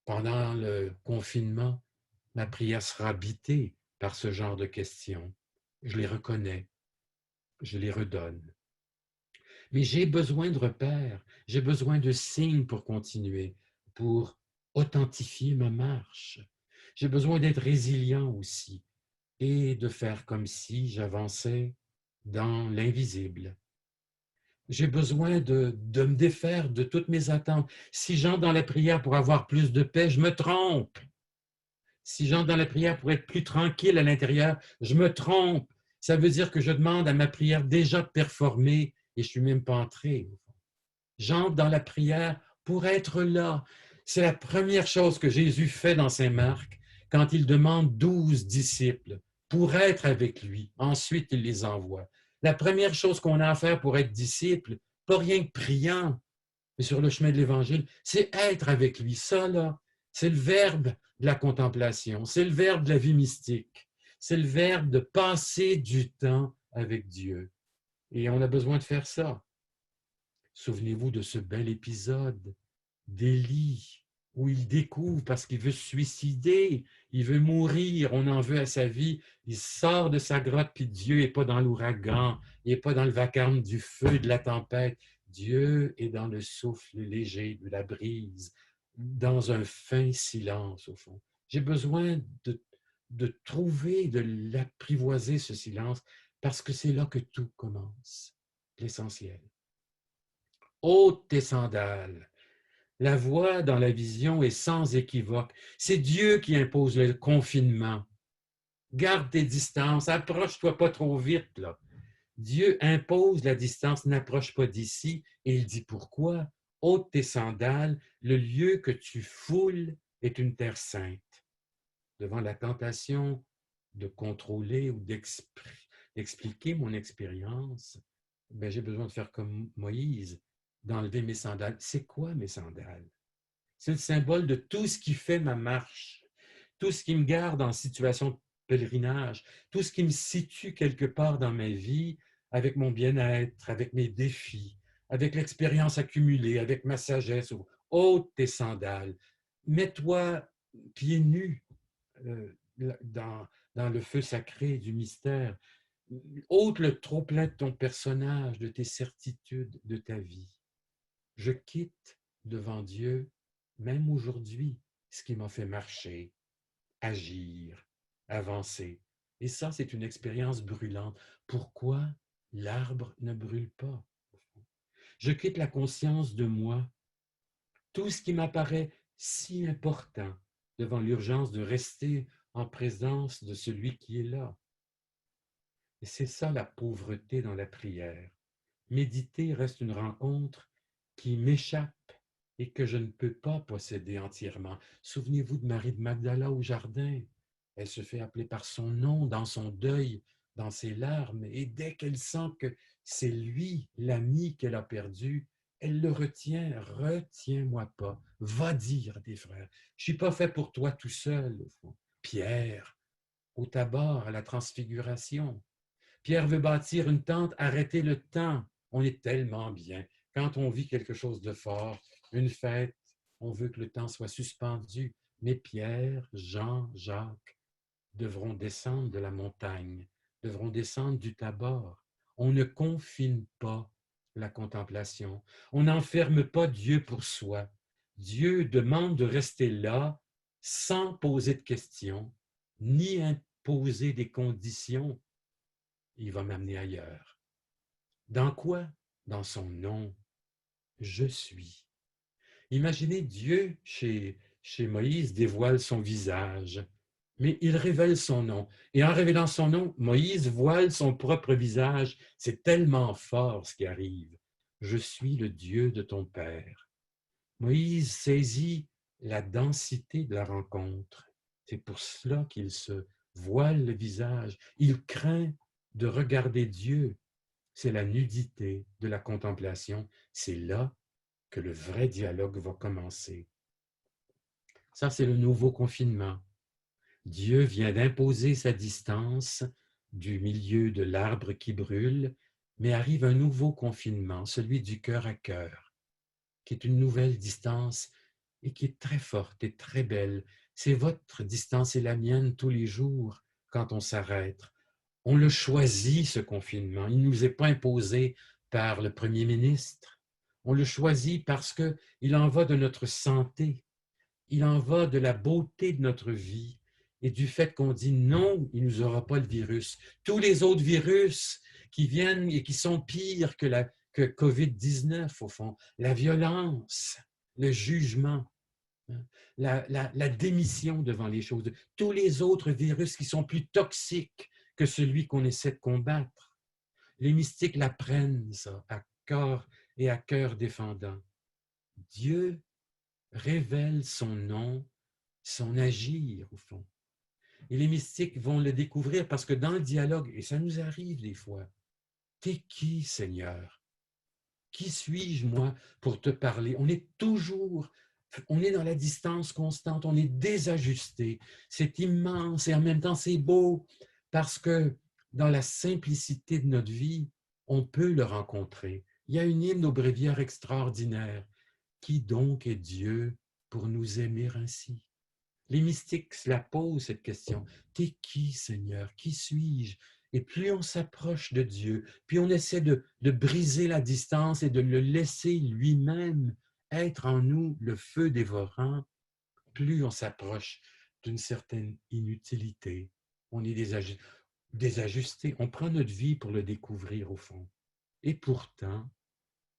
pendant le confinement, ma prière sera habitée par ce genre de questions. Je les reconnais, je les redonne. Mais j'ai besoin de repères, j'ai besoin de signes pour continuer, pour authentifier ma marche. J'ai besoin d'être résilient aussi et de faire comme si j'avançais dans l'invisible. J'ai besoin de me défaire de toutes mes attentes. Si j'entre dans la prière pour avoir plus de paix, je me trompe. Si j'entre dans la prière pour être plus tranquille à l'intérieur, je me trompe. Ça veut dire que je demande à ma prière déjà de performer et je ne suis même pas entré. J'entre dans la prière pour être là. C'est la première chose que Jésus fait dans Saint-Marc quand il demande 12 disciples pour être avec lui. Ensuite, il les envoie. La première chose qu'on a à faire pour être disciple, pas rien que priant, mais sur le chemin de l'Évangile, c'est être avec lui. Ça, là, c'est le verbe de la contemplation, c'est le verbe de la vie mystique, c'est le verbe de passer du temps avec Dieu. Et on a besoin de faire ça. Souvenez-vous de ce bel épisode d'Élie, où il découvre parce qu'il veut se suicider, il veut mourir, on en veut à sa vie, il sort de sa grotte, puis Dieu n'est pas dans l'ouragan, il n'est pas dans le vacarme du feu, de la tempête. Dieu est dans le souffle léger de la brise, dans un fin silence, au fond. J'ai besoin de trouver, de l'apprivoiser, ce silence, parce que c'est là que tout commence, l'essentiel. Ôte tes sandales. La voix dans la vision est sans équivoque. C'est Dieu qui impose le confinement. Garde tes distances, approche-toi pas trop vite, là. Dieu impose la distance, n'approche pas d'ici, et il dit pourquoi? Ôte tes sandales, le lieu que tu foules est une terre sainte. Devant la tentation de contrôler ou d'expliquer mon expérience, ben, j'ai besoin de faire comme Moïse, d'enlever mes sandales. C'est quoi mes sandales? C'est le symbole de tout ce qui fait ma marche, tout ce qui me garde en situation de pèlerinage, tout ce qui me situe quelque part dans ma vie avec mon bien-être, avec mes défis, avec l'expérience accumulée, avec ma sagesse. Ôte tes sandales, mets-toi pieds nus dans, dans le feu sacré du mystère. Ôte le trop-plein de ton personnage, de tes certitudes, de ta vie. Je quitte devant Dieu, même aujourd'hui, ce qui m'a fait marcher, agir, avancer. Et ça, c'est une expérience brûlante. Pourquoi l'arbre ne brûle pas? Je quitte la conscience de moi, tout ce qui m'apparaît si important devant l'urgence de rester en présence de celui qui est là. Et c'est ça la pauvreté dans la prière. Méditer reste une rencontre qui m'échappe et que je ne peux pas posséder entièrement. Souvenez-vous de Marie de Magdala au jardin. Elle se fait appeler par son nom dans son deuil, dans ses larmes, et dès qu'elle sent que c'est lui, l'ami qu'elle a perdu, elle le retient. Retiens-moi pas. Va dire à tes frères. Je ne suis pas fait pour toi tout seul. Pierre, au tabac, à la transfiguration. Pierre veut bâtir une tente, arrêter le temps. On est tellement bien. Quand on vit quelque chose de fort, une fête, on veut que le temps soit suspendu. Mais Pierre, Jean, Jacques devront descendre de la montagne, devront descendre du Tabor. On ne confine pas la contemplation. On n'enferme pas Dieu pour soi. Dieu demande de rester là sans poser de questions, ni imposer des conditions. Il va m'amener ailleurs. Dans quoi? Dans son nom. Je suis. Imaginez Dieu chez Moïse dévoile son visage, mais il révèle son nom. Et en révélant son nom, Moïse voile son propre visage. C'est tellement fort ce qui arrive. Je suis le Dieu de ton Père. Moïse saisit la densité de la rencontre. C'est pour cela qu'il se voile le visage. Il craint de regarder Dieu. C'est la nudité de la contemplation. C'est là que le vrai dialogue va commencer. Ça, c'est le nouveau confinement. Dieu vient d'imposer sa distance du milieu de l'arbre qui brûle, mais arrive un nouveau confinement, celui du cœur à cœur, qui est une nouvelle distance et qui est très forte et très belle. C'est votre distance et la mienne tous les jours quand on s'arrête. On le choisit, ce confinement. Il ne nous est pas imposé par le Premier ministre. On le choisit parce qu'il en va de notre santé, il en va de la beauté de notre vie et du fait qu'on dit non, il ne nous aura pas le virus. Tous les autres virus qui viennent et qui sont pires que COVID-19, au fond, la violence, le jugement, la démission devant les choses, tous les autres virus qui sont plus toxiques que celui qu'on essaie de combattre. Les mystiques l'apprennent, ça, à corps et à cœur défendant. Dieu révèle son nom, son agir, au fond. Et les mystiques vont le découvrir parce que dans le dialogue, et ça nous arrive des fois, t'es qui, Seigneur? Qui suis-je, moi, pour te parler? On est dans la distance constante, on est désajusté. C'est immense et en même temps c'est beau parce que dans la simplicité de notre vie, on peut le rencontrer. Il y a une hymne au bréviaire extraordinaire. Qui donc est Dieu pour nous aimer ainsi? Les mystiques se la posent cette question. T'es qui, Seigneur? Qui suis-je? Et plus on s'approche de Dieu, puis on essaie de briser la distance et de le laisser lui-même être en nous le feu dévorant, plus on s'approche d'une certaine inutilité. On est désajusté. On prend notre vie pour le découvrir au fond. Et pourtant,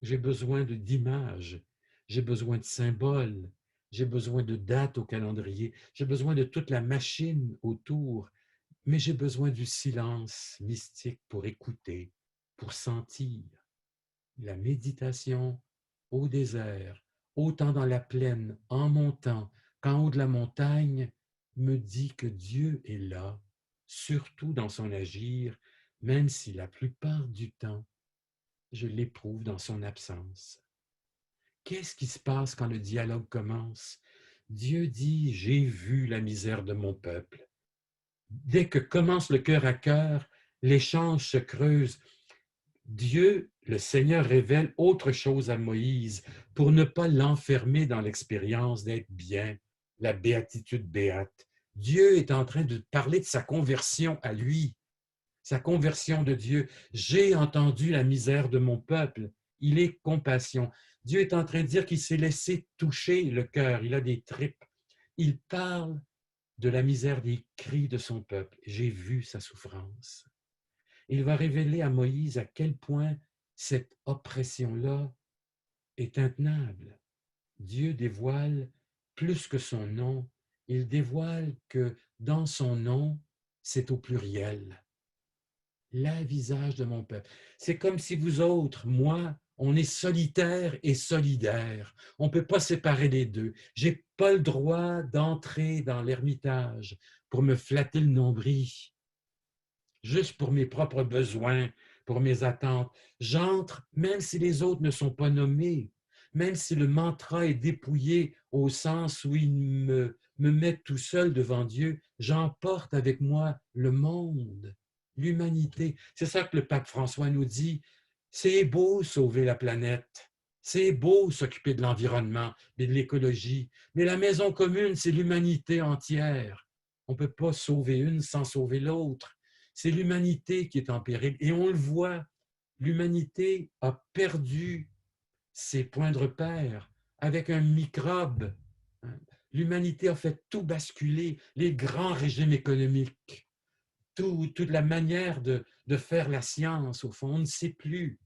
j'ai besoin d'images, j'ai besoin de symboles, j'ai besoin de dates au calendrier, j'ai besoin de toute la machine autour, mais j'ai besoin du silence mystique pour écouter, pour sentir. La méditation au désert, autant dans la plaine, en montant, qu'en haut de la montagne, me dit que Dieu est là, surtout dans son agir, même si la plupart du temps, je l'éprouve dans son absence. qu'est-ce qui se passe quand le dialogue commence? Dieu dit, j'ai vu la misère de mon peuple. Dès que commence le cœur à cœur, l'échange se creuse. Dieu, le Seigneur, révèle autre chose à Moïse pour ne pas l'enfermer dans l'expérience d'être bien, la béatitude béate. Dieu est en train de parler de sa conversion à lui, sa conversion de Dieu. J'ai entendu la misère de mon peuple. Il est compassion. Dieu est en train de dire qu'il s'est laissé toucher le cœur. Il a des tripes. Il parle de la misère des cris de son peuple. J'ai vu sa souffrance. Il va révéler à Moïse à quel point cette oppression-là est intenable. Dieu dévoile plus que son nom. Il dévoile que dans son nom, c'est au pluriel. Le visage de mon peuple. C'est comme si vous autres, moi, on est solitaire et solidaire. On ne peut pas séparer les deux. Je n'ai pas le droit d'entrer dans l'ermitage pour me flatter le nombril, juste pour mes propres besoins, pour mes attentes. J'entre, même si les autres ne sont pas nommés, même si le mantra est dépouillé au sens où il me met tout seul devant Dieu, j'emporte avec moi le monde, l'humanité. C'est ça que le pape François nous dit. C'est beau sauver la planète. C'est beau s'occuper de l'environnement et de l'écologie. Mais la maison commune, c'est l'humanité entière. On ne peut pas sauver une sans sauver l'autre. C'est l'humanité qui est en péril. Et on le voit, l'humanité a perdu ses points de repère avec un microbe. L'humanité a fait tout basculer, les grands régimes économiques, toute la manière de faire la science, au fond, on ne sait plus.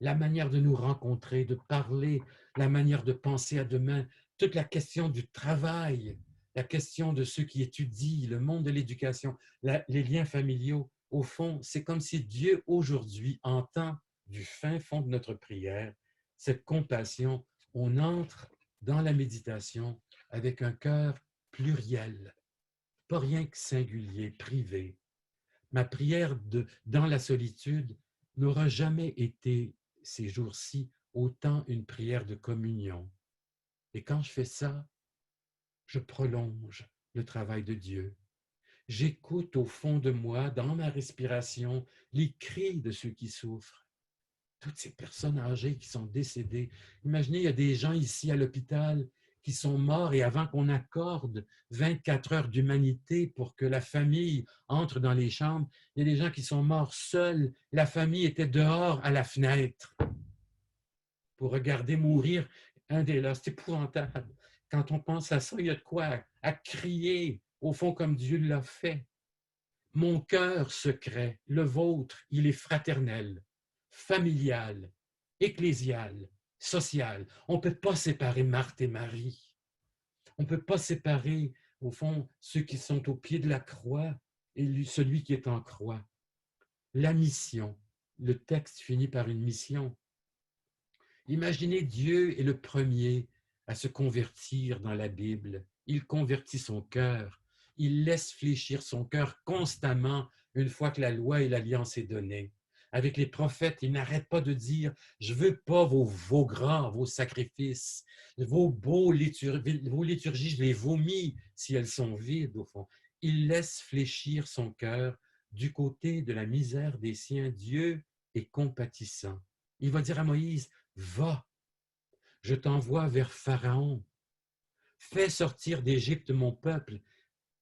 La manière de nous rencontrer, de parler, la manière de penser à demain, toute la question du travail, la question de ceux qui étudient, le monde de l'éducation, les liens familiaux. Au fond, c'est comme si Dieu aujourd'hui entend du fin fond de notre prière cette compassion. On entre dans la méditation avec un cœur pluriel, pas rien que singulier, privé. Ma prière dans la solitude n'aura jamais été, ces jours-ci, autant une prière de communion. Et quand je fais ça, je prolonge le travail de Dieu. J'écoute au fond de moi, dans ma respiration, les cris de ceux qui souffrent. Toutes ces personnes âgées qui sont décédées. Imaginez, il y a des gens ici à l'hôpital qui sont morts et avant qu'on accorde 24 heures d'humanité pour que la famille entre dans les chambres, il y a des gens qui sont morts seuls. La famille était dehors à la fenêtre pour regarder mourir un des leurs. C'est épouvantable. Quand on pense à ça, il y a de quoi à crier, au fond, comme Dieu l'a fait. Mon cœur secret, le vôtre, il est fraternel, familial, ecclésial, social. On ne peut pas séparer Marthe et Marie. On ne peut pas séparer, au fond, ceux qui sont au pied de la croix et celui qui est en croix. La mission, le texte finit par une mission. Imaginez, Dieu est le premier à se convertir dans la Bible. Il convertit son cœur. Il laisse fléchir son cœur constamment une fois que la loi et l'alliance est donnée. Avec les prophètes, il n'arrête pas de dire « Je ne veux pas vos gras, vos sacrifices, vos liturgies, je les vomis si elles sont vides au fond. » Il laisse fléchir son cœur du côté de la misère des siens. Dieu est compatissant. Il va dire à Moïse « Va, je t'envoie vers Pharaon. Fais sortir d'Égypte mon peuple. »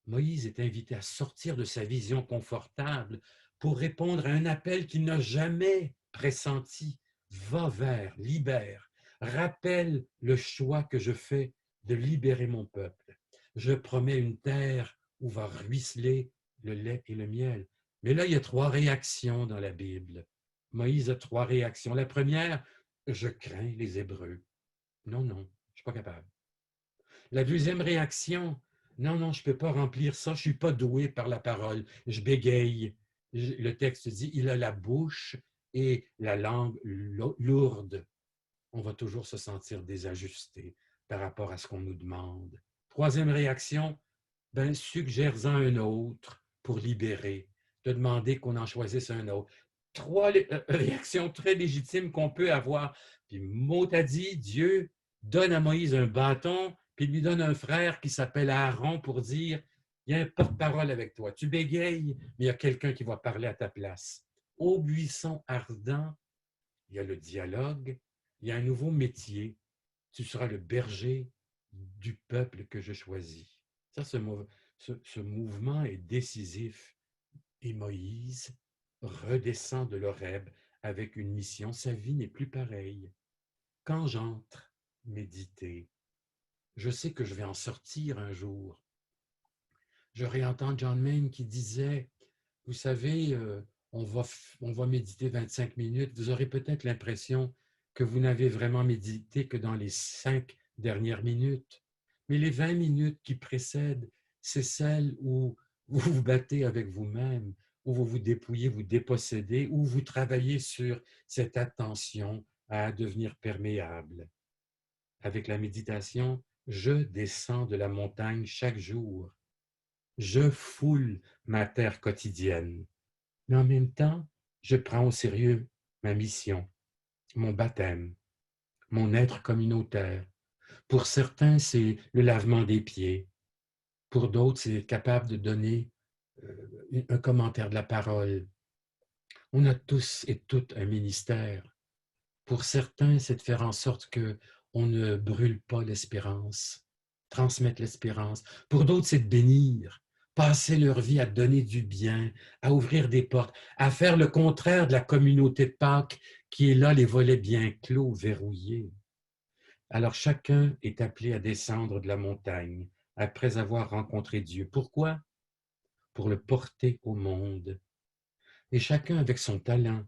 Moïse est invité à sortir de sa vision confortable pour répondre à un appel qu'il n'a jamais pressenti. Va vers, libère, rappelle le choix que je fais de libérer mon peuple. Je promets une terre où va ruisseler le lait et le miel. Mais là, il y a 3 réactions dans la Bible. Moïse a 3 réactions. La première, je crains les Hébreux. Non, non, je ne suis pas capable. La deuxième réaction, non, non, je ne peux pas remplir ça, je ne suis pas doué par la parole, je bégaye. Le texte dit, il a la bouche et la langue lourde. On va toujours se sentir désajusté par rapport à ce qu'on nous demande. Troisième réaction, suggère-en un autre pour libérer, de demander qu'on en choisisse un autre. trois réactions très légitimes qu'on peut avoir. Puis mot à dit, Dieu donne à Moïse un bâton, puis il lui donne un frère qui s'appelle Aaron pour dire, il y a un porte-parole avec toi. Tu bégayes, mais il y a quelqu'un qui va parler à ta place. Au buisson ardent, il y a le dialogue, il y a un nouveau métier. Tu seras le berger du peuple que je choisis. Ça, ce mouvement est décisif. Et Moïse redescend de l'Horeb avec une mission. Sa vie n'est plus pareille. Quand j'entre méditer, je sais que je vais en sortir un jour. Je réentends John Mayne qui disait, vous savez, on va méditer 25 minutes, vous aurez peut-être l'impression que vous n'avez vraiment médité que dans les 5 dernières minutes. Mais les 20 minutes qui précèdent, c'est celles où vous vous battez avec vous-même, où vous vous dépouillez, vous dépossédez, où vous travaillez sur cette attention à devenir perméable. Avec la méditation, je descends de la montagne chaque jour. Je foule ma terre quotidienne. Mais en même temps, je prends au sérieux ma mission, mon baptême, mon être communautaire. Pour certains, c'est le lavement des pieds. Pour d'autres, c'est être capable de donner un commentaire de la parole. On a tous et toutes un ministère. Pour certains, c'est de faire en sorte qu'on ne brûle pas l'espérance, transmettre l'espérance. Pour d'autres, c'est de bénir, passer leur vie à donner du bien, à ouvrir des portes, à faire le contraire de la communauté de Pâques qui est là, les volets bien clos, verrouillés. Alors chacun est appelé à descendre de la montagne après avoir rencontré Dieu. Pourquoi? Pour le porter au monde. Et chacun avec son talent,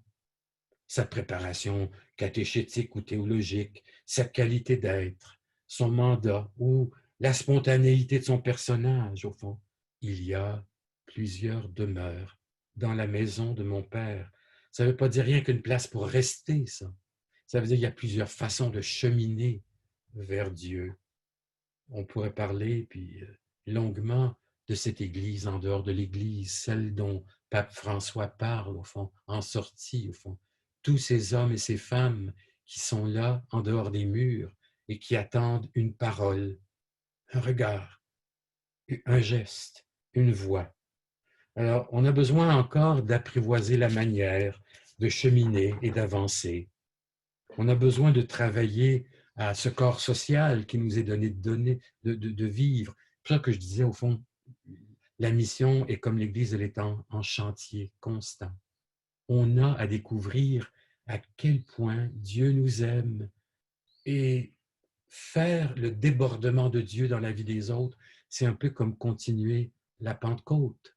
sa préparation catéchétique ou théologique, sa qualité d'être, son mandat ou la spontanéité de son personnage, au fond. Il y a plusieurs demeures dans la maison de mon Père. Ça ne veut pas dire rien qu'une place pour rester, ça. Ça veut dire qu'il y a plusieurs façons de cheminer vers Dieu. On pourrait parler, puis longuement, de cette Église en dehors de l'Église, celle dont Pape François parle, au fond, en sortie, au fond. Tous ces hommes et ces femmes qui sont là, en dehors des murs, et qui attendent une parole, un regard, un geste, une voix. Alors, on a besoin encore d'apprivoiser la manière de cheminer et d'avancer. On a besoin de travailler à ce corps social qui nous est donné de vivre. C'est pour ça que je disais, au fond, la mission est comme l'Église, elle est en chantier constant. On a à découvrir à quel point Dieu nous aime et faire le débordement de Dieu dans la vie des autres, c'est un peu comme continuer la Pentecôte.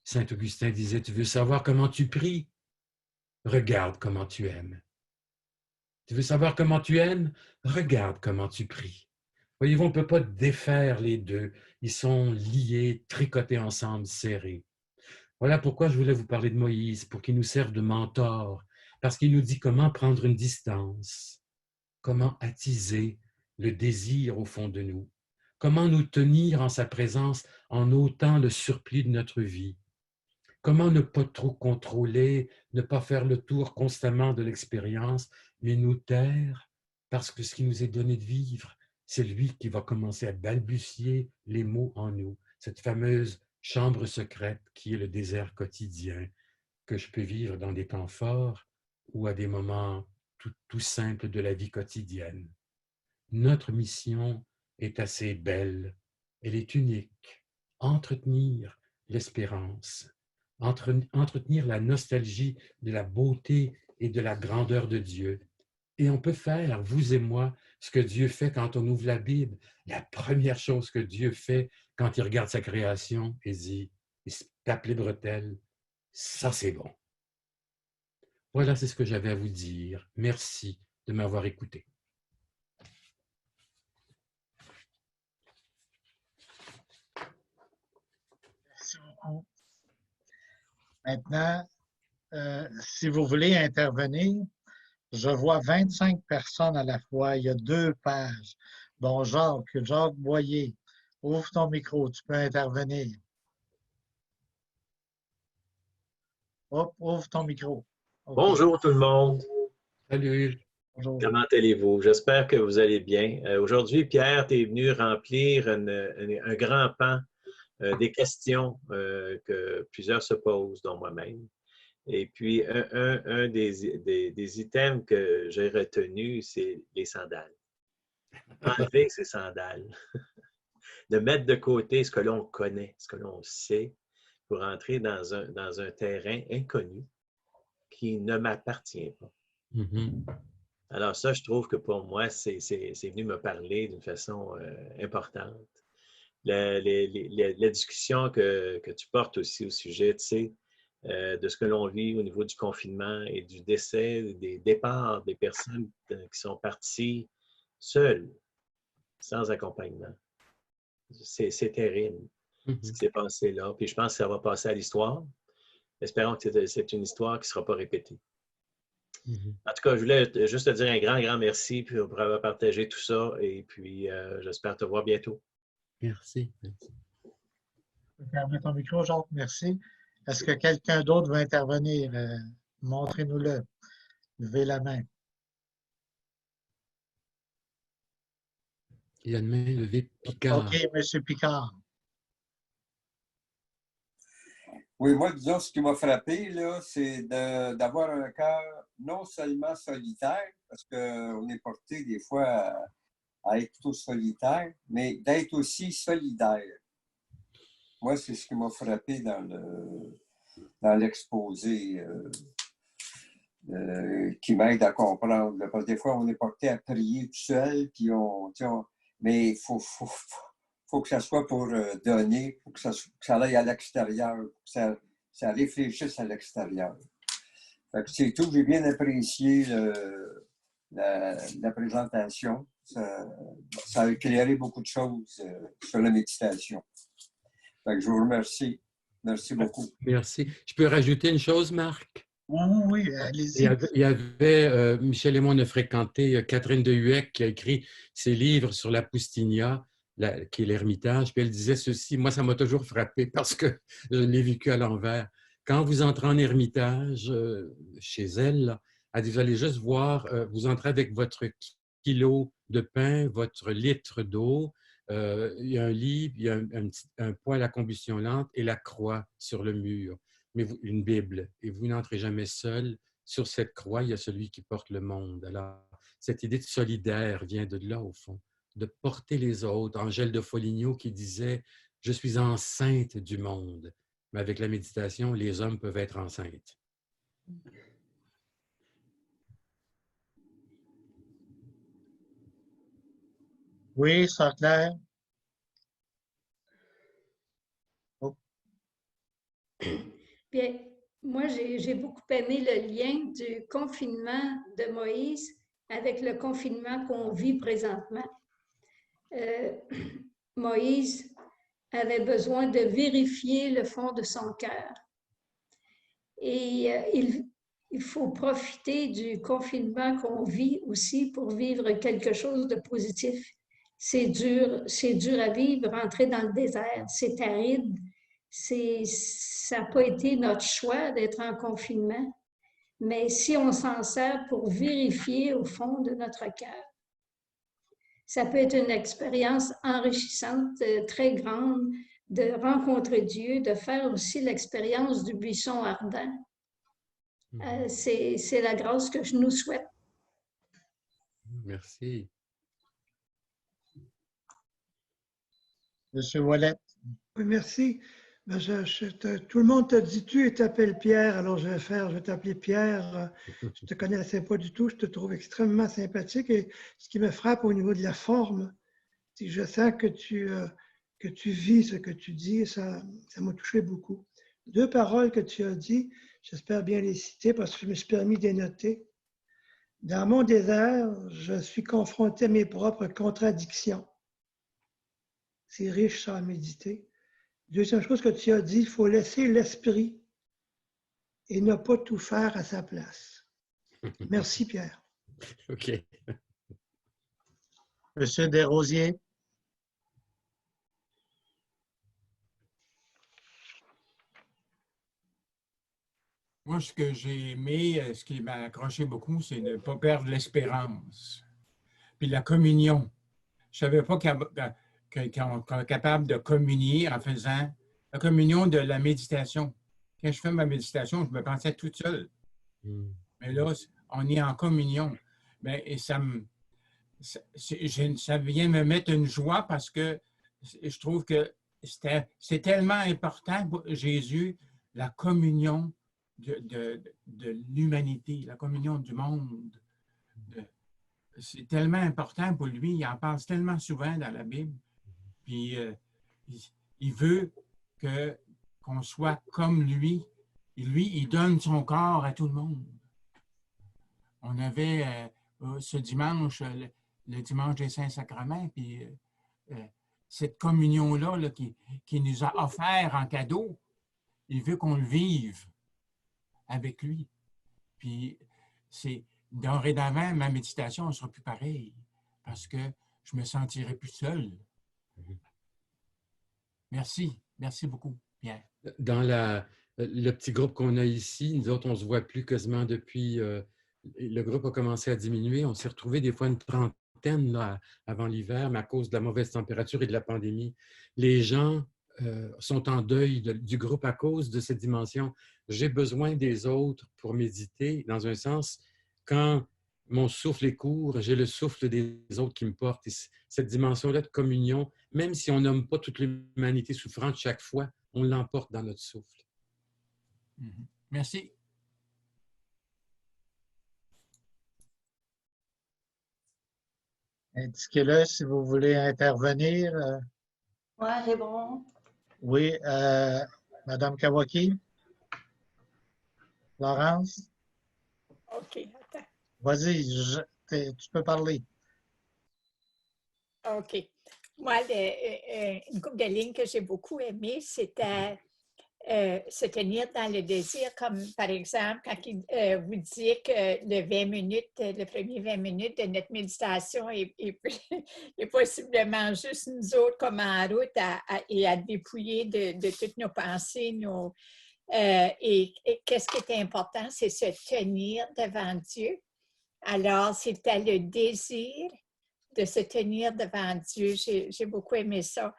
Saint Augustin disait, tu veux savoir comment tu pries? Regarde comment tu aimes. Tu veux savoir comment tu aimes? Regarde comment tu pries. Voyez-vous, on ne peut pas défaire les deux. Ils sont liés, tricotés ensemble, serrés. Voilà pourquoi je voulais vous parler de Moïse, pour qu'il nous serve de mentor, parce qu'il nous dit comment prendre une distance, comment attiser le désir au fond de nous, comment nous tenir en sa présence en ôtant le surplis de notre vie, comment ne pas trop contrôler, ne pas faire le tour constamment de l'expérience, mais nous taire, parce que ce qui nous est donné de vivre, c'est lui qui va commencer à balbutier les mots en nous, cette fameuse chambre secrète qui est le désert quotidien, que je peux vivre dans des temps forts ou à des moments tout simples de la vie quotidienne. Notre mission est assez belle, elle est unique. Entretenir l'espérance, entretenir la nostalgie de la beauté et de la grandeur de Dieu. Et on peut faire, vous et moi, ce que Dieu fait quand on ouvre la Bible. La première chose que Dieu fait quand il regarde sa création et dit, il se tape les bretelles, ça c'est bon. Voilà, c'est ce que j'avais à vous dire. Merci de m'avoir écouté. Merci beaucoup. Maintenant, si vous voulez intervenir, je vois 25 personnes à la fois. Il y a 2 pages. Bon, Jacques Boyer, ouvre ton micro, tu peux intervenir. Hop, ouvre ton micro. OK. Bonjour tout le monde. Salut. Bonjour. Comment allez-vous? J'espère que vous allez bien. Aujourd'hui, Pierre, tu es venu remplir un grand pan des questions que plusieurs se posent, dont moi-même. Et puis, un des items que j'ai retenu, c'est les sandales. Enlever ces sandales. De mettre de côté ce que l'on connaît, ce que l'on sait, pour entrer dans un terrain inconnu qui ne m'appartient pas. Mhm. Alors ça, je trouve que pour moi, c'est venu me parler d'une façon importante. La discussion que tu portes aussi au sujet, tu sais, de ce que l'on vit au niveau du confinement et du décès, des départs des personnes qui sont parties seules, sans accompagnement. C'est terrible ce qui s'est passé là. Puis je pense que ça va passer à l'histoire. Espérons que c'est une histoire qui ne sera pas répétée. En tout cas, je voulais juste te dire un grand, grand merci pour avoir partagé tout ça et puis j'espère te voir bientôt. Merci. Tu peux fermer ton micro, Jacques. Merci. Est-ce que quelqu'un d'autre veut intervenir? Montrez-nous-le. Levez la main. Il y a une main levée, Picard. OK, M. Picard. Oui, moi, disons, ce qui m'a frappé, là, c'est d'avoir un cœur non seulement solitaire, parce qu'on est porté des fois à être plutôt solitaire, mais d'être aussi solidaire. Moi, c'est ce qui m'a frappé dans l'exposé qui m'aide à comprendre. Là, parce que des fois, on est porté à prier tout seul, puis mais il faut que ça soit pour donner, pour que ça aille à l'extérieur, que ça réfléchisse à l'extérieur. C'est tout. J'ai bien apprécié la présentation. Ça a éclairé beaucoup de choses sur la méditation. Je vous remercie. Merci beaucoup. Merci. Je peux rajouter une chose, Marc? Oui, allez-y. Il y avait Michel et moi, on a fréquenté Catherine de Huec qui a écrit ses livres sur la Poustinia, qui est l'Ermitage. Puis elle disait ceci, moi ça m'a toujours frappé parce que je l'ai vécu à l'envers. Quand vous entrez en Ermitage, chez elle, là, elle dit, vous allez juste voir, vous entrez avec votre kilo de pain, votre litre d'eau, il y a un lit, il y a un poêle à combustion lente et la croix sur le mur, mais une Bible. Et vous n'entrez jamais seul. Sur cette croix, il y a celui qui porte le monde. Alors, cette idée de solidaire vient de là, au fond, de porter les autres. Angèle de Foligno qui disait « Je suis enceinte du monde ». Mais avec la méditation, les hommes peuvent être enceintes. Oui, ça clair. Oh. Bien, moi, j'ai beaucoup aimé le lien du confinement de Moïse avec le confinement qu'on vit présentement. Moïse avait besoin de vérifier le fond de son cœur. Et il faut profiter du confinement qu'on vit aussi pour vivre quelque chose de positif. C'est dur à vivre, entrer dans le désert, c'est aride. Ça n'a pas été notre choix d'être en confinement, mais si on s'en sert pour vérifier au fond de notre cœur, ça peut être une expérience enrichissante, très grande, de rencontrer Dieu, de faire aussi l'expérience du buisson ardent. C'est la grâce que je nous souhaite. Merci. Monsieur Ouellet. Oui, merci. Tout le monde t'a dit tu et t'appelles Pierre, alors je vais t'appeler Pierre. Je ne te connaissais pas du tout, je te trouve extrêmement sympathique et ce qui me frappe au niveau de la forme, c'est que je sens que tu vis ce que tu dis et ça m'a touché beaucoup. 2 paroles que tu as dit, j'espère bien les citer parce que je me suis permis de les noter. Dans mon désert, je suis confronté à mes propres contradictions. C'est riche ça à méditer. Deuxième chose que tu as dit, il faut laisser l'esprit et ne pas tout faire à sa place. Merci, Pierre. OK. Monsieur Desrosiers. Moi, ce que j'ai aimé, ce qui m'a accroché beaucoup, c'est de ne pas perdre l'espérance. Puis la communion. Je ne savais pas qu'on est capable de communier en faisant la communion de la méditation. Quand je fais ma méditation, je me pensais toute seule. Mais là, on est en communion. Bien, et ça vient me mettre une joie parce que je trouve que c'est tellement important pour Jésus, la communion de l'humanité, la communion du monde. C'est tellement important pour lui, il en parle tellement souvent dans la Bible. Puis il veut qu'on soit comme lui. Et lui, il donne son corps à tout le monde. On avait ce dimanche, le dimanche des Saints-Sacrements, puis cette communion-là là, qui nous a offert en cadeau, il veut qu'on le vive avec lui. Puis c'est dorénavant, ma méditation ne sera plus pareille parce que je me sentirai plus seul. Merci. Merci beaucoup, Pierre. Dans le petit groupe qu'on a ici, nous autres, on ne se voit plus quasiment depuis... le groupe a commencé à diminuer. On s'est retrouvés des fois une trentaine là, avant l'hiver, mais à cause de la mauvaise température et de la pandémie. Les gens sont en deuil du groupe à cause de cette dimension. J'ai besoin des autres pour méditer. Dans un sens, quand mon souffle est court, j'ai le souffle des autres qui me porte. Et cette dimension-là de communion, même si on nomme pas toute l'humanité souffrante chaque fois, on l'emporte dans notre souffle. Merci. Indiquez-le si vous voulez intervenir. Oui, c'est bon. Oui, Madame Kawaki? Laurence? OK, attends. Vas-y, tu peux parler. OK. Moi, une couple de lignes que j'ai beaucoup aimées, c'était se tenir dans le désir, comme par exemple, quand vous disiez que le premier 20 minutes de notre méditation est possiblement juste nous autres comme en route et à dépouiller de toutes nos pensées, et qu'est-ce qui est important, c'est se tenir devant Dieu. Alors, c'était le désir de se tenir devant Dieu. J'ai beaucoup aimé ça.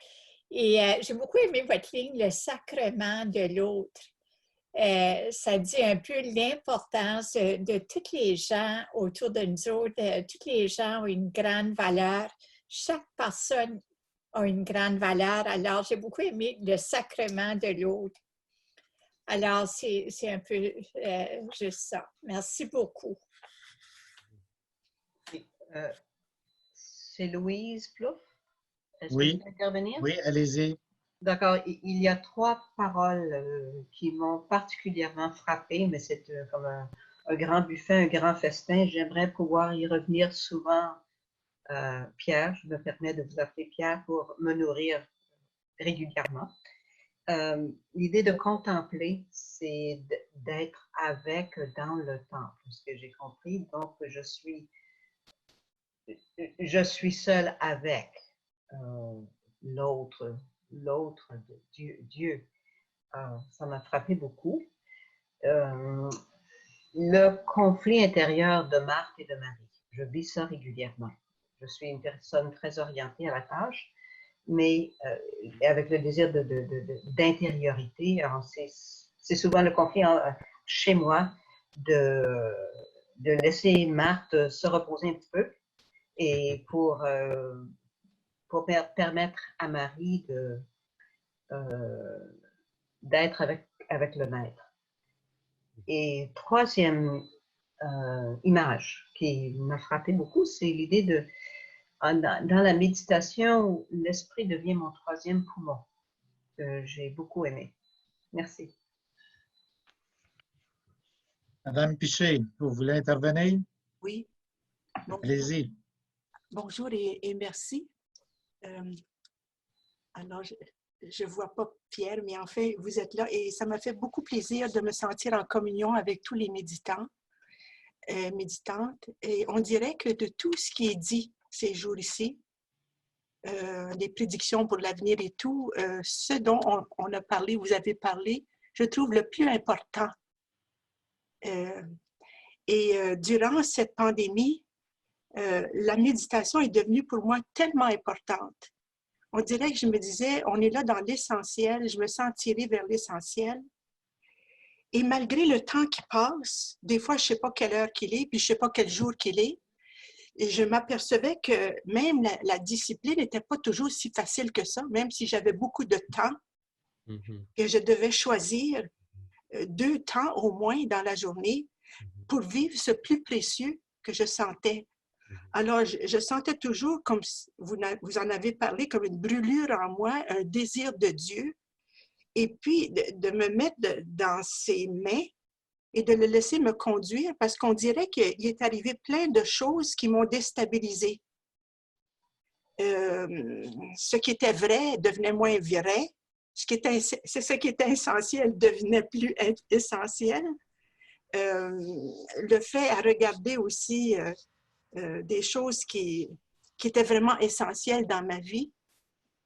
Et j'ai beaucoup aimé votre ligne, le sacrement de l'autre. Ça dit un peu l'importance de tous les gens autour de nous autres. Tous les gens ont une grande valeur. Chaque personne a une grande valeur. Alors, j'ai beaucoup aimé le sacrement de l'autre. Alors, c'est un peu juste ça. Merci beaucoup. C'est Louise Plouffe. Est-ce Oui. que vous pouvez intervenir? Oui, allez-y. D'accord. Il y a 3 paroles qui m'ont particulièrement frappée, mais c'est comme un grand buffet, un grand festin. J'aimerais pouvoir y revenir souvent. Pierre, je me permets de vous appeler Pierre pour me nourrir régulièrement. L'idée de contempler, c'est d'être avec dans le temps, ce que j'ai compris. Donc, je suis seule avec l'autre Dieu. Ça m'a frappé beaucoup. Le conflit intérieur de Marthe et de Marie, je vis ça régulièrement. Je suis une personne très orientée à la tâche, mais avec le désir d'intériorité. C'est souvent le conflit chez moi de laisser Marthe se reposer un petit peu et pour permettre à Marie d'être avec le maître. Et troisième image qui m'a frappé beaucoup, c'est l'idée dans la méditation, l'esprit devient mon troisième poumon, que j'ai beaucoup aimé. Merci. Madame Piché, vous voulez intervenir? Oui. Allez-y. Bonjour et merci. Alors, je ne vois pas Pierre, mais en fait, vous êtes là et ça m'a fait beaucoup plaisir de me sentir en communion avec tous les méditants, méditantes. Et on dirait que de tout ce qui est dit ces jours-ci, les prédictions pour l'avenir et tout, ce dont on a parlé, vous avez parlé, je trouve le plus important, Durant cette pandémie, la méditation est devenue pour moi tellement importante. On dirait que je me disais, on est là dans l'essentiel, je me sens tirée vers l'essentiel. Et malgré le temps qui passe, des fois, je ne sais pas quelle heure qu'il est, puis je ne sais pas quel jour qu'il est, et je m'apercevais que même la discipline n'était pas toujours si facile que ça, même si j'avais beaucoup de temps, que je devais choisir 2 temps au moins dans la journée pour vivre ce plus précieux que je sentais. Alors, je sentais toujours, comme vous en avez parlé, comme une brûlure en moi, un désir de Dieu, et puis de me mettre dans ses mains et de le laisser me conduire, parce qu'on dirait qu'il est arrivé plein de choses qui m'ont déstabilisée. Ce qui était vrai devenait moins vrai, ce qui était essentiel devenait plus essentiel. Le fait à regarder aussi des choses qui étaient vraiment essentielles dans ma vie.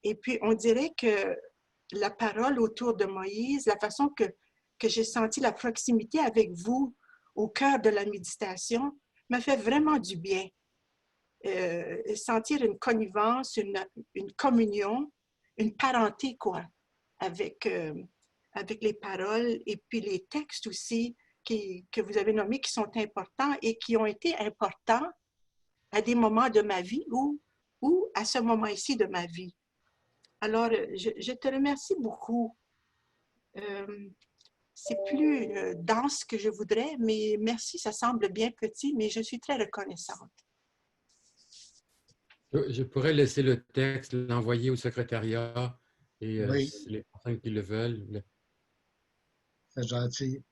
Et puis, on dirait que la parole autour de Moïse, la façon que j'ai senti la proximité avec vous au cœur de la méditation, m'a fait vraiment du bien. Sentir une connivence, une communion, une parenté, quoi, avec les paroles et puis les textes aussi que vous avez nommés qui sont importants et qui ont été importants à des moments de ma vie ou à ce moment ici de ma vie. Alors, je te remercie beaucoup. C'est plus dense que je voudrais, mais merci, ça semble bien petit, mais je suis très reconnaissante. Je pourrais laisser le texte, l'envoyer au secrétariat et Oui. les personnes qui le veulent. C'est gentil.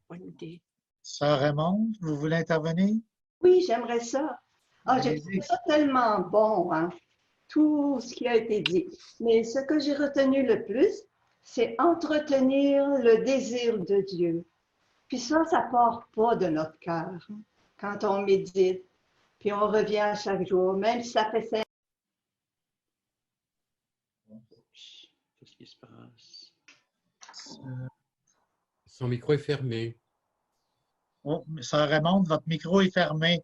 Bonne idée. Sœur Raymond, vous voulez intervenir? Oui, j'aimerais ça. Ah, j'ai Allez-y. trouvé ça tellement bon, hein, tout ce qui a été dit. Mais ce que j'ai retenu le plus, c'est entretenir le désir de Dieu. Puis ça part pas de notre cœur hein, quand on médite. Puis on revient à chaque jour, même si ça fait 5 Qu'est-ce qui se passe? Son micro est fermé. Oh, Sœur Raymond, votre micro est fermé.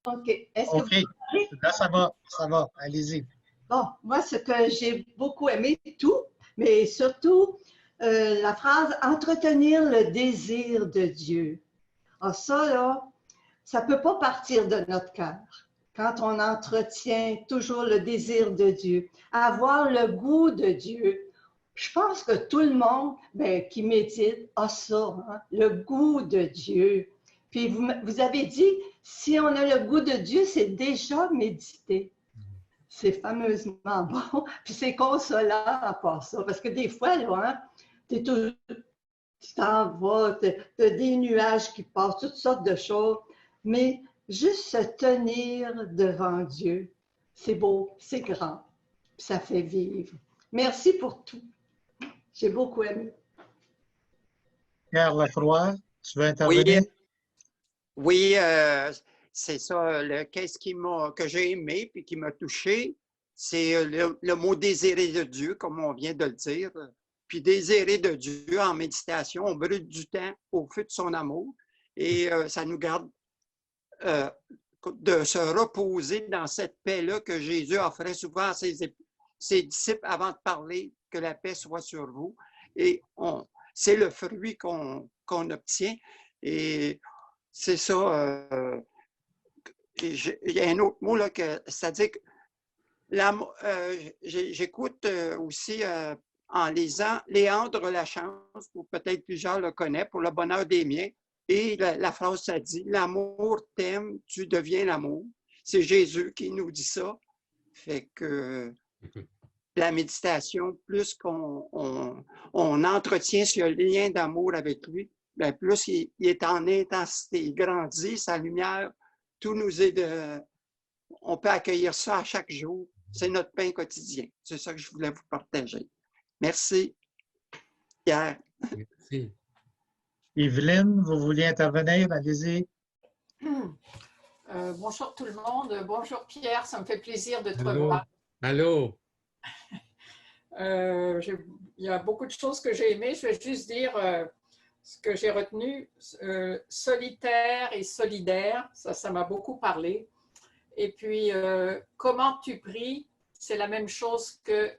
OK. Est-ce que OK. Là, ça va. Allez-y. Bon, moi, ce que j'ai beaucoup aimé, tout, mais surtout la phrase « entretenir le désir de Dieu ». Ah, ça, là, ça ne peut pas partir de notre cœur. Quand on entretient toujours le désir de Dieu, avoir le goût de Dieu. Je pense que tout le monde qui médite a ça, hein, le goût de Dieu. Puis vous avez dit, si on a le goût de Dieu, c'est déjà méditer. C'est fameusement bon, puis c'est consolant à part ça, parce que des fois, là, hein, tu t'en vas, tu as des nuages qui passent, toutes sortes de choses, mais juste se tenir devant Dieu, c'est beau, c'est grand, puis ça fait vivre. Merci pour tout. J'ai beaucoup aimé. Pierre Lacroix, tu veux intervenir? Oui, c'est ça. Qu'est-ce que j'ai aimé et qui m'a touché, c'est le mot désirer de Dieu, comme on vient de le dire. Puis désirer de Dieu en méditation, on brûle du temps au feu de son amour et ça nous garde de se reposer dans cette paix-là que Jésus offrait souvent à ses disciples avant de parler, que la paix soit sur vous. Et c'est le fruit qu'on obtient. Et c'est ça. Il y a un autre mot, là, c'est-à-dire que j'écoute aussi en lisant Léandre Lachance, ou peut-être plusieurs le connaissent, pour le bonheur des miens. Et la phrase, ça dit « L'amour t'aime, tu deviens l'amour ». C'est Jésus qui nous dit ça. Fait que la méditation, plus qu'on entretient ce lien d'amour avec lui, bien, plus il est en intensité, il grandit, sa lumière, tout nous est on peut accueillir ça à chaque jour. C'est notre pain quotidien. C'est ça que je voulais vous partager. Merci, Pierre. Merci. Evelyne, vous vouliez intervenir? Allez-y. Bonjour tout le monde. Bonjour Pierre, ça me fait plaisir de te Allô? revoir. Allô? Il y a beaucoup de choses que j'ai aimées. Je vais juste dire ce que j'ai retenu. Solitaire et solidaire, ça m'a beaucoup parlé. Et puis, comment tu pries, c'est la même chose que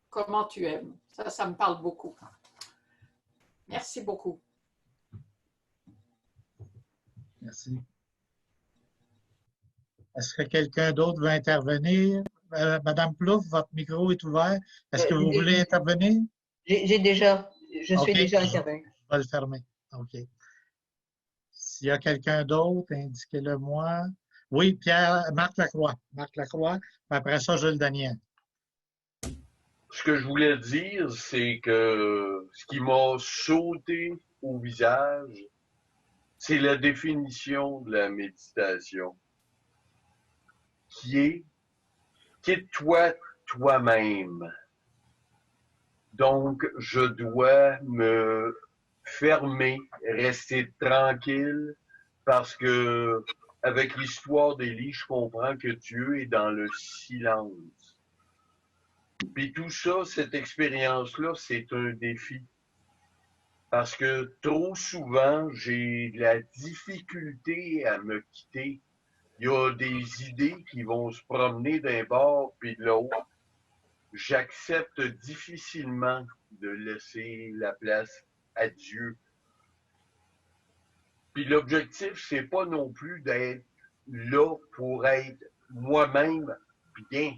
comment tu aimes. Ça me parle beaucoup. Merci beaucoup. Merci. Est-ce que quelqu'un d'autre veut intervenir? Madame Plouffe, votre micro est ouvert. Est-ce que vous voulez intervenir? Je suis déjà intervenue. Je vais le fermer. OK. S'il y a quelqu'un d'autre, indiquez-le-moi. Oui, Pierre, Marc Lacroix. Marc Lacroix. Après ça, Jules Daniel. Ce que je voulais dire, c'est que ce qui m'a sauté au visage, c'est la définition de la méditation, qui est quitte-toi toi-même. Donc, je dois me fermer, rester tranquille, parce que avec l'histoire d'Élie, je comprends que Dieu est dans le silence. Puis tout ça, cette expérience-là, c'est un défi. Parce que trop souvent, j'ai de la difficulté à me quitter. Il y a des idées qui vont se promener d'un bord puis de l'autre. J'accepte difficilement de laisser la place à Dieu. Puis l'objectif, c'est pas non plus d'être là pour être moi-même bien.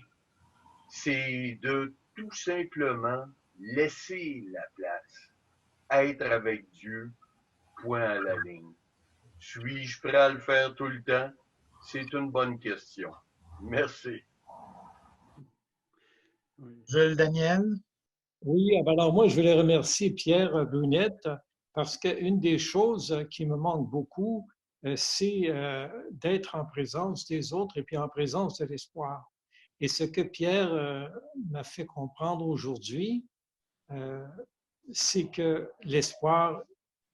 C'est de tout simplement laisser la place, être avec Dieu, point à la ligne. Suis-je prêt à le faire tout le temps? C'est une bonne question. Merci. Jules Daniel? Oui, alors moi, je voulais remercier Pierre Brunette parce qu'une des choses qui me manque beaucoup, c'est d'être en présence des autres et puis en présence de l'espoir. Et ce que Pierre m'a fait comprendre aujourd'hui, c'est que l'espoir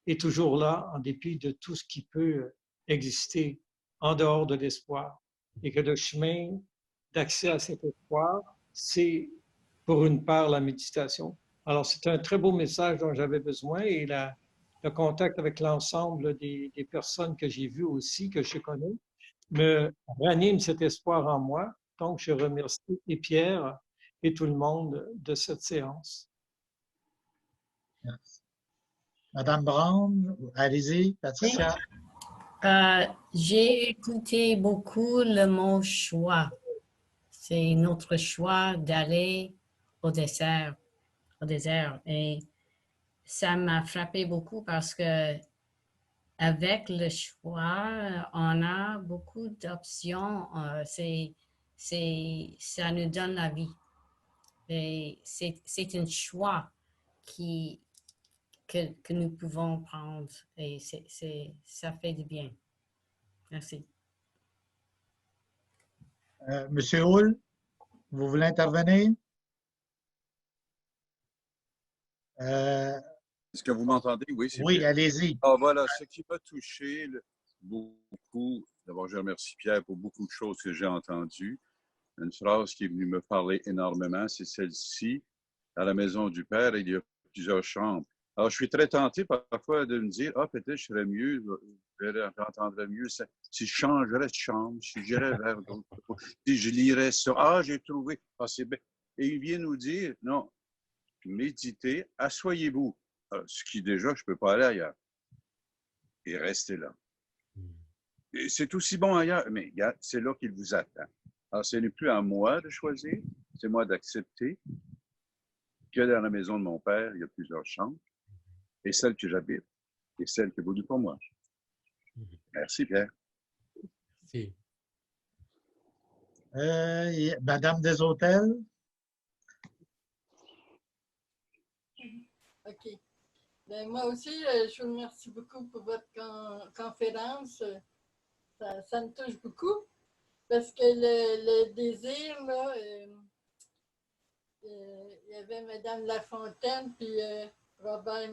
est toujours là en dépit de tout ce qui peut exister en dehors de l'espoir. Et que le chemin d'accès à cet espoir, c'est pour une part la méditation. Alors, c'est un très beau message dont j'avais besoin et le contact avec l'ensemble des personnes que j'ai vues aussi, que je connais, me ranime cet espoir en moi. Donc, je remercie et Pierre et tout le monde de cette séance. Merci. Madame Brown, allez-y, Patricia. J'ai écouté beaucoup le mot choix. C'est notre choix d'aller au désert. Et ça m'a frappé beaucoup parce que avec le choix, on a beaucoup d'options. Ça nous donne la vie. Et c'est un choix que nous pouvons prendre et ça fait du bien. Merci. Monsieur Hull, vous voulez intervenir? Est-ce que vous m'entendez? Oui, c'est oui, allez-y. Ah, voilà, ce qui m'a touché beaucoup, d'abord, je remercie Pierre pour beaucoup de choses que j'ai entendues. Une phrase qui est venue me parler énormément, c'est celle-ci. À la maison du Père, il y a plusieurs chambres. Alors, je suis très tenté parfois de me dire, peut-être je serais mieux, j'entendrais mieux ça. Si je changerais de chambre, si j'irais vers d'autres, si je lirais ça, j'ai trouvé, c'est bien. Et il vient nous dire, non, méditez, asseyez-vous. Ce qui déjà, je ne peux pas aller ailleurs. Et restez là. Et c'est aussi bon ailleurs, mais c'est là qu'il vous attend. Alors, ce n'est plus à moi de choisir, c'est moi d'accepter que dans la maison de mon père, il y a plusieurs chambres, et celle que j'habite, et celle qui est voulue pour moi. Merci, Pierre. Merci. Madame Deshôtels? OK. Ben, moi aussi, je vous remercie beaucoup pour votre conférence. Ça me touche beaucoup parce que le désir, là, il y avait Mme Lafontaine puis Robert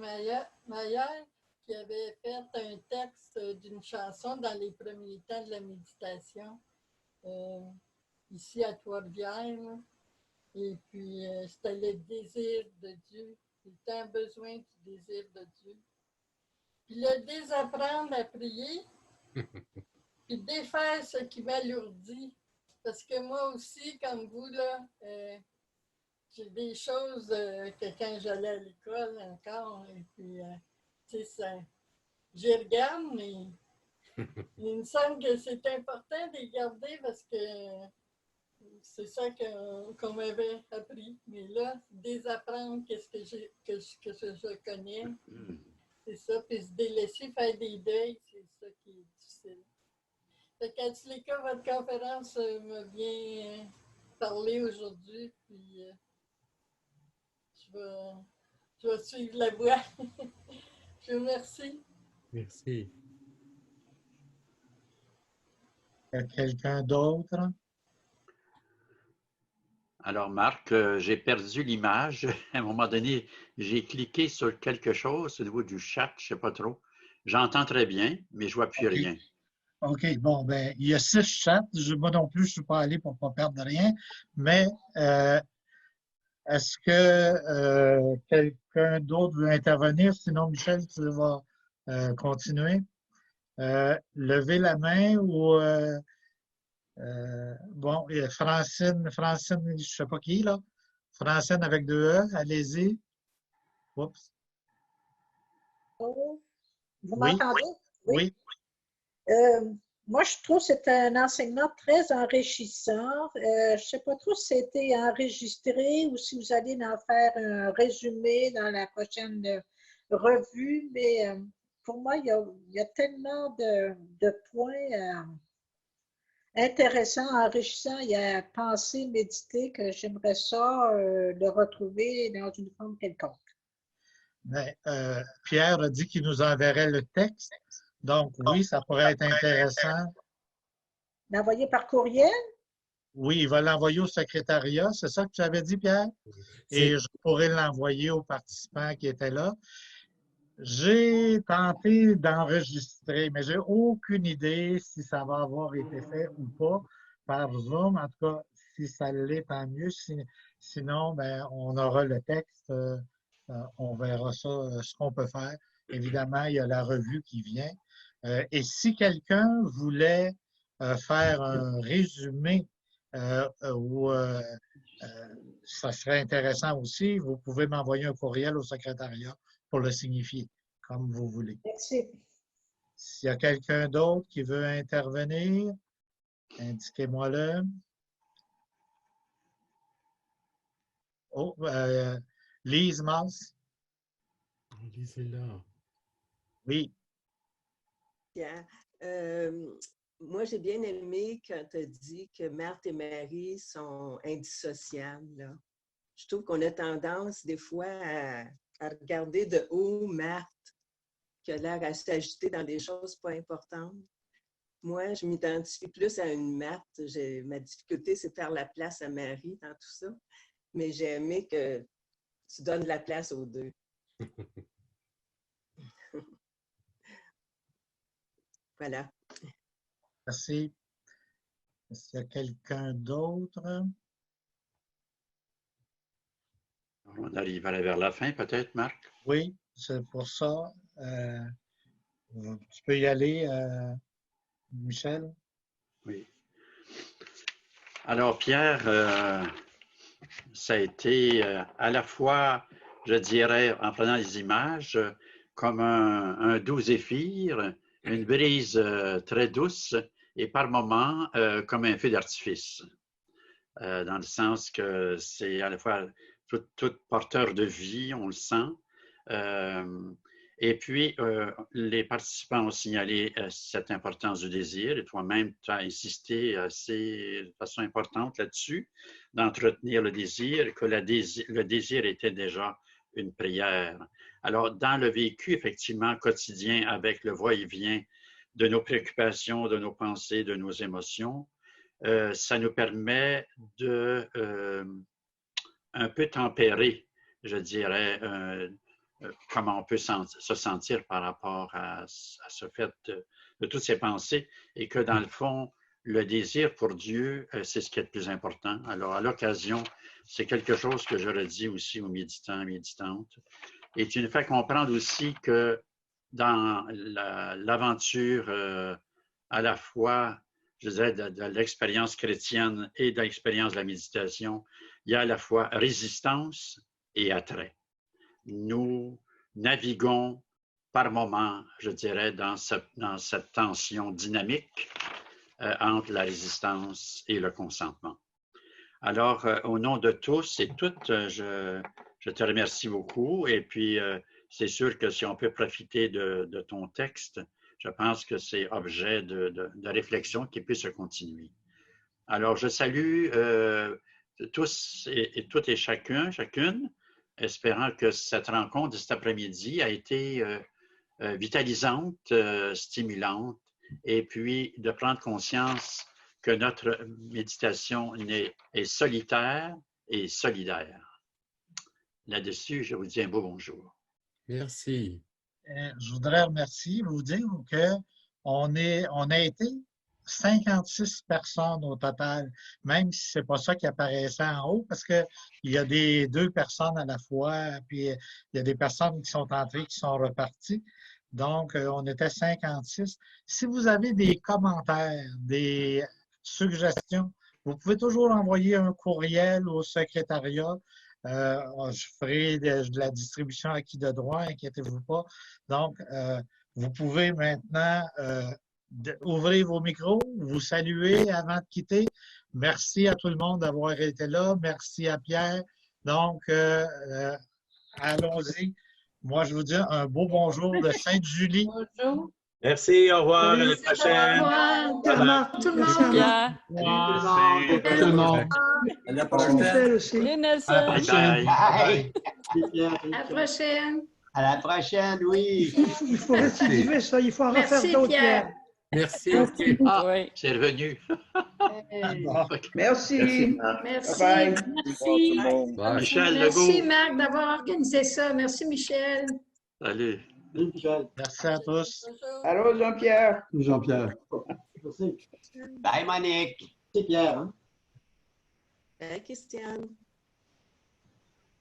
Maillard qui avait fait un texte d'une chanson dans les premiers temps de la méditation ici à Trois-Rivières. Et puis, c'était le désir de Dieu. C'était un besoin du désir de Dieu. Puis le désapprendre à prier, puis défaire ce qui m'alourdit. Parce que moi aussi, comme vous, là, j'ai des choses que quand j'allais à l'école encore, et puis, tu sais, ça, j'y regarde, mais il me semble que c'est important de les garder parce que c'est ça qu'on m'avait appris. Mais là, désapprendre qu'est-ce que je connais, c'est ça, puis se délaisser faire des deuils, c'est ça qui est difficile. Fait qu'en tous les cas, votre conférence m'a bien parlé aujourd'hui, puis je vais suivre la voie. Je vous remercie. Merci. Y a quelqu'un d'autre? Alors, Marc, j'ai perdu l'image. À un moment donné, j'ai cliqué sur quelque chose au niveau du chat, je ne sais pas trop. J'entends très bien, mais je ne vois plus rien. OK, bon, ben, il y a 6 chats. Moi non plus, je ne suis pas allé pour ne pas perdre rien, mais est-ce que quelqu'un d'autre veut intervenir? Sinon, Michel, tu vas continuer. Levez la main ou bon, Francine, je ne sais pas qui, là. Francine avec 2 E, allez-y. Oups. Oh, vous Oui, m'entendez? oui. Moi, je trouve que c'est un enseignement très enrichissant. Je ne sais pas trop si c'était enregistré ou si vous allez en faire un résumé dans la prochaine revue, mais pour moi, il y a tellement de points intéressants, enrichissants. Il y a penser, méditer que j'aimerais ça le retrouver dans une forme quelconque. Ben, Pierre a dit qu'il nous enverrait le texte. Donc, oui, ça pourrait être intéressant. L'envoyer par courriel? Oui, il va l'envoyer au secrétariat. C'est ça que tu avais dit, Pierre? Et je pourrais l'envoyer aux participants qui étaient là. J'ai tenté d'enregistrer, mais j'ai aucune idée si ça va avoir été fait ou pas par Zoom. En tout cas, si ça l'est, tant mieux. Sinon, ben, on aura le texte. On verra ça, ce qu'on peut faire. Évidemment, il y a la revue qui vient. Et si quelqu'un voulait faire un résumé ou ça serait intéressant aussi, vous pouvez m'envoyer un courriel au secrétariat pour le signifier, comme vous voulez. Merci. S'il y a quelqu'un d'autre qui veut intervenir, indiquez-moi-le. Oh, Lise Mars. Lise est là. Oui. Bien. Moi, j'ai bien aimé quand tu as dit que Marthe et Marie sont indissociables. Là. Je trouve qu'on a tendance des fois à regarder de haut Marthe, qui a l'air à s'agiter dans des choses pas importantes. Moi, je m'identifie plus à une Marthe. Ma difficulté, c'est de faire la place à Marie dans tout ça. Mais j'ai aimé que tu donnes la place aux deux. Voilà. Merci. Est-ce qu'il y a quelqu'un d'autre? On arrive vers la fin, peut-être, Marc? Oui, c'est pour ça. Tu peux y aller, Michel? Oui. Alors, Pierre, ça a été à la fois, je dirais, en prenant les images, comme un doux zéphyr, une brise très douce et par moments comme un feu d'artifice, dans le sens que c'est à la fois tout porteur de vie, on le sent. Et puis, les participants ont signalé cette importance du désir, et toi-même, tu as insisté de façon importante là-dessus, d'entretenir le désir, que le désir était déjà une prière. Alors, dans le vécu, effectivement, quotidien, avec le va-et-vient de nos préoccupations, de nos pensées, de nos émotions, ça nous permet de un peu tempérer, je dirais, comment on peut se sentir par rapport à ce fait de toutes ces pensées, et que dans le fond, le désir pour Dieu, c'est ce qui est le plus important. Alors, à l'occasion, c'est quelque chose que je redis aussi aux méditants et méditantes. Et tu nous fais comprendre aussi que dans l'aventure à la fois, je dirais, de l'expérience chrétienne et de l'expérience de la méditation, il y a à la fois résistance et attrait. Nous naviguons par moments, je dirais, dans cette tension dynamique entre la résistance et le consentement. Alors, au nom de tous et toutes, je te remercie beaucoup. Et puis, c'est sûr que si on peut profiter de ton texte, je pense que c'est objet de réflexion qui peut se continuer. Alors, je salue tous et toutes et chacune, espérant que cette rencontre de cet après-midi a été vitalisante, stimulante, et puis de prendre conscience que notre méditation est solitaire et solidaire. Là-dessus, je vous dis un beau bonjour. Merci. Je voudrais remercier, vous dire qu'on a été 56 personnes au total, même si c'est pas ça qui apparaissait en haut, parce qu'il y a deux personnes à la fois, puis il y a des personnes qui sont entrées, qui sont reparties. Donc, on était 56. Si vous avez des commentaires, des suggestions, vous pouvez toujours envoyer un courriel au secrétariat. Je ferai de la distribution acquis de droit, inquiétez-vous pas. Donc, vous pouvez maintenant ouvrir vos micros, vous saluer avant de quitter. Merci à tout le monde d'avoir été là. Merci à Pierre. Donc, allons-y. Moi, je vous dis un beau bonjour de Sainte-Julie. Bonjour. Merci, au revoir, à la prochaine. Tout le monde. Tout le monde. À la prochaine. Aussi. À la prochaine. À la prochaine. À la prochaine, oui. Il faut récidiver ça, il faut en refaire Merci, d'autres, Pierre. Pierre. Merci. Ah, c'est revenu. Merci. Merci. Bye. Merci. Bye. Michel Merci, Legault. Marc, d'avoir organisé ça. Merci, Michel. Salut. Merci à tous. Allô, Jean-Pierre. Jean-Pierre. Bye, Monique. C'est Pierre. Hein? Christiane.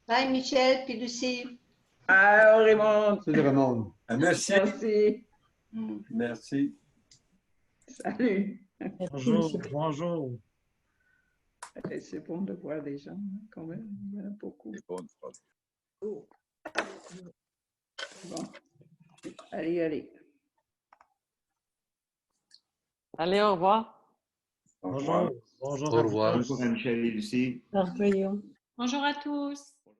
Bye, Michel, puis Lucie. Ah, Raymond. C'est Raymond. Merci. Merci. Merci. Salut. Bonjour. Bonjour. C'est bon de voir des gens, hein, quand même. Il y en a beaucoup. C'est bon, François. Oh. Bon. Allez, allez. Allez, au revoir. Bonjour. Bonjour. Au revoir. Bonjour à Michel et Lucie. Au revoir. Bonjour à tous.